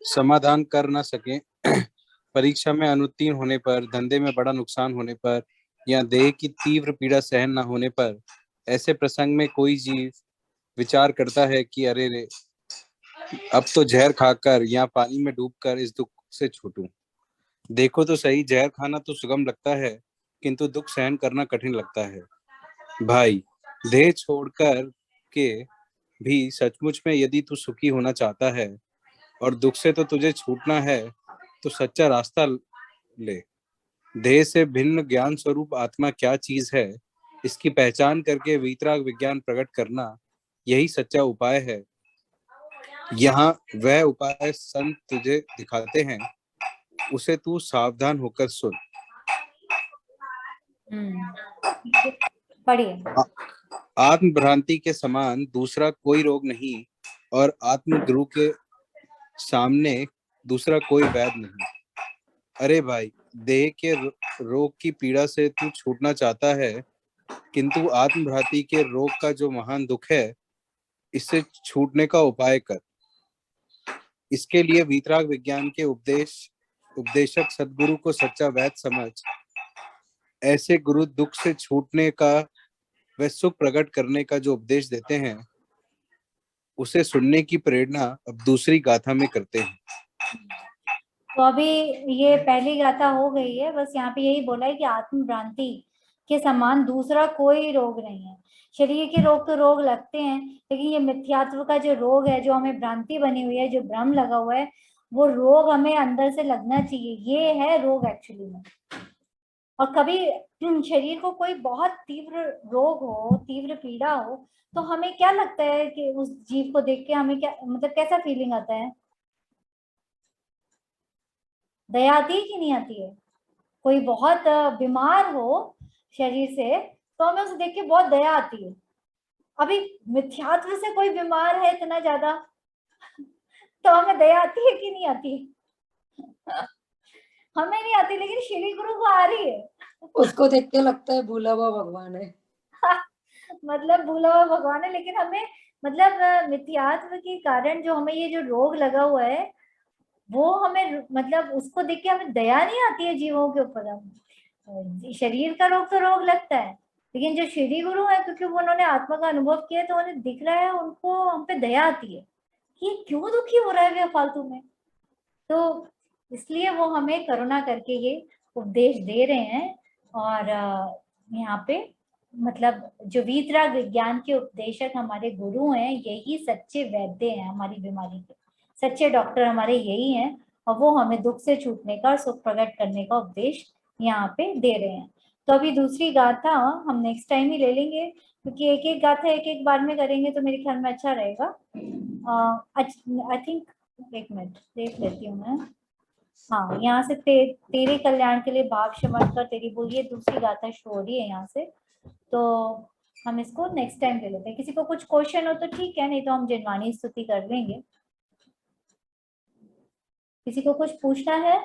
समाधान कर न सके, परीक्षा में अनुत्तीर्ण होने पर, धंधे में बड़ा नुकसान होने पर या देह की तीव्र पीड़ा सहन न होने पर, ऐसे प्रसंग में कोई जीव विचार करता है कि अरे रे, अब तो जहर खाकर या पानी में डूबकर इस दुख से छूटूं। देखो तो सही, जहर खाना तो सुगम लगता है किंतु दुख सहन करना कठिन लगता है। भाई, देह छोड़कर के भी सचमुच में यदि तू सुखी होना चाहता है और दुख से तो तुझे छूटना है, तो सच्चा रास्ता ले। देह से भिन्न ज्ञान स्वरूप आत्मा क्या चीज है, इसकी पहचान करके वीतराग विज्ञान प्रकट करना, यही सच्चा उपाय है। यहाँ वह उपाय संत तुझे दिखाते हैं, उसे तू सावधान होकर सुन। पढ़िए। आत्म भ्रांति के समान दूसरा कोई रोग नहीं और आत्म गुरु के सामने दूसरा कोई वैद नहीं। अरे भाई, देह के रोग की पीड़ा से तू छूटना चाहता है, किंतु आत्मभ्रांति के रोग का जो महान दुख है, इससे छूटने का उपाय कर। इसके लिए वीतराग विज्ञान के उपदेशक सदगुरु को सच्चा वैद समझ। ऐसे गुरु दुख से छूटने का व सुख प्रकट करने का जो उपदेश देते हैं, उसे सुनने की प्रेरणा अब दूसरी गाथा में करते हैं। तो अभी ये पहली गाथा हो गई है, बस यहाँ पे यही बोला है कि आत्मभ्रांति के समान दूसरा कोई रोग नहीं है। शरीर के रोग तो रोग लगते हैं, लेकिन ये मिथ्यात्व का जो रोग है, जो हमें भ्रांति बनी हुई है, जो भ्रम लगा हुआ है, वो रोग हमें अंदर से लगना चाहिए। ये है रोग एक्चुअली में। और कभी शरीर को कोई बहुत तीव्र रोग हो, तीव्र पीड़ा हो, तो हमें क्या लगता है कि उस जीव को देख के हमें क्या, मतलब कैसा फीलिंग आता है? दया आती है कि नहीं आती है? कोई बहुत बीमार हो शरीर से, तो हमें उसे देख के बहुत दया आती है। अभी मिथ्यात्व से कोई बीमार है इतना ज्यादा, तो हमें दया आती है कि नहीं आती? हमें नहीं आती, लेकिन श्री गुरु को आ रही है। उसको देख के लगता है भूला हुआ भगवान है। मतलब भूला हुआ भगवान है, लेकिन हमें मतलब मिथ्यात्व के कारण जो हमें ये जो रोग लगा हुआ है, वो हमें मतलब उसको देख के हमें दया नहीं आती है जीवों के ऊपर। शरीर का रोग तो रोग लगता है, लेकिन जो श्री गुरु है, क्योंकि वो उन्होंने आत्मा का अनुभव किया, तो उन्हें दिख रहा है, उनको हम पे दया आती है कि क्यों दुखी हो रहा है फालतू में। तो इसलिए वो हमें करुणा करके ये उपदेश दे रहे हैं। और यहाँ पे मतलब जो वीतराग विज्ञान के उपदेशक हमारे गुरु हैं, यही सच्चे वैद्य हैं हमारी बीमारी के, सच्चे डॉक्टर हमारे यही हैं। और वो हमें दुख से छूटने का और सुख प्रकट करने का उपदेश यहाँ पे दे रहे हैं। तो अभी दूसरी गाथा हम नेक्स्ट टाइम ही ले लेंगे, क्योंकि एक एक गाथा एक एक बार में करेंगे तो मेरे ख्याल में अच्छा रहेगा। आई थिंक एक मिनट देख लेती हूँ मैं। हाँ, यहाँ से तेरे कल्याण के लिए भाव शमन कर तेरी बोलिए, दूसरी गाथा शो हो रही है यहाँ से। तो हम इसको नेक्स्ट टाइम ले लेते हैं। किसी को कुछ क्वेश्चन हो तो ठीक है, नहीं तो हम जिनवाणी स्तुति कर लेंगे। किसी को कुछ पूछना है?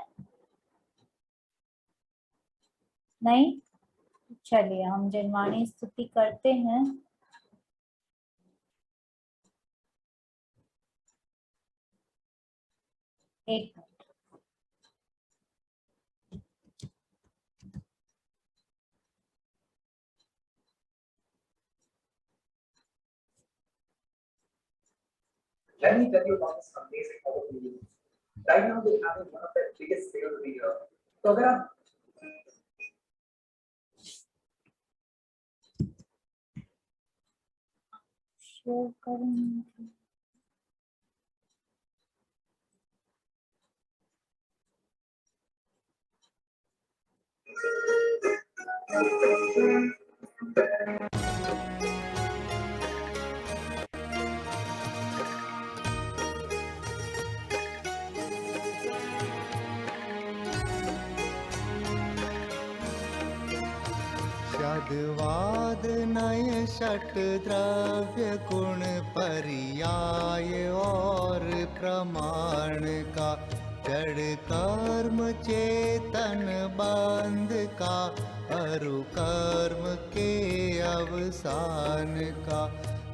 नहीं? चलिए हम जिनवाणी स्तुति करते हैं। एक Let me tell you about this amazing opportunity. Right now, they're having one of their biggest sales of the year. So, अगर आप शेयर करेंगे शब्दवाद नय षट द्रव्य गुण पर्याय और प्रमाण का, जड़ कर्म चेतन बंध का, अरु कर्म के अवसान का,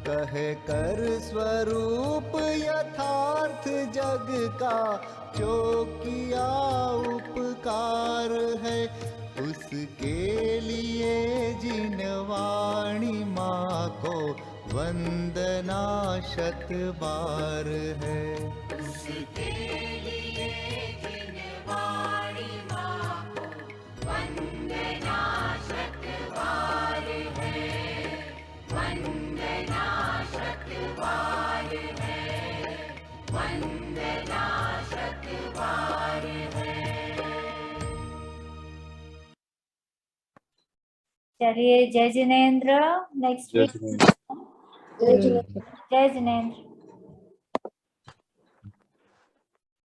कह कर स्वरूप यथार्थ जग का, जो किया उपकार है, उसके लिए जिन वाणी माँ को वंदना शत बार है। उसके लिए जिन वाणी माँ को वंदना शत बार है, वंदना शत बार है, वंदना शत बार है। चलिए, जय जिनेन्द्र। नेक्स्ट वीक जय जिनेन्द्र। जय जिनेन्द्र।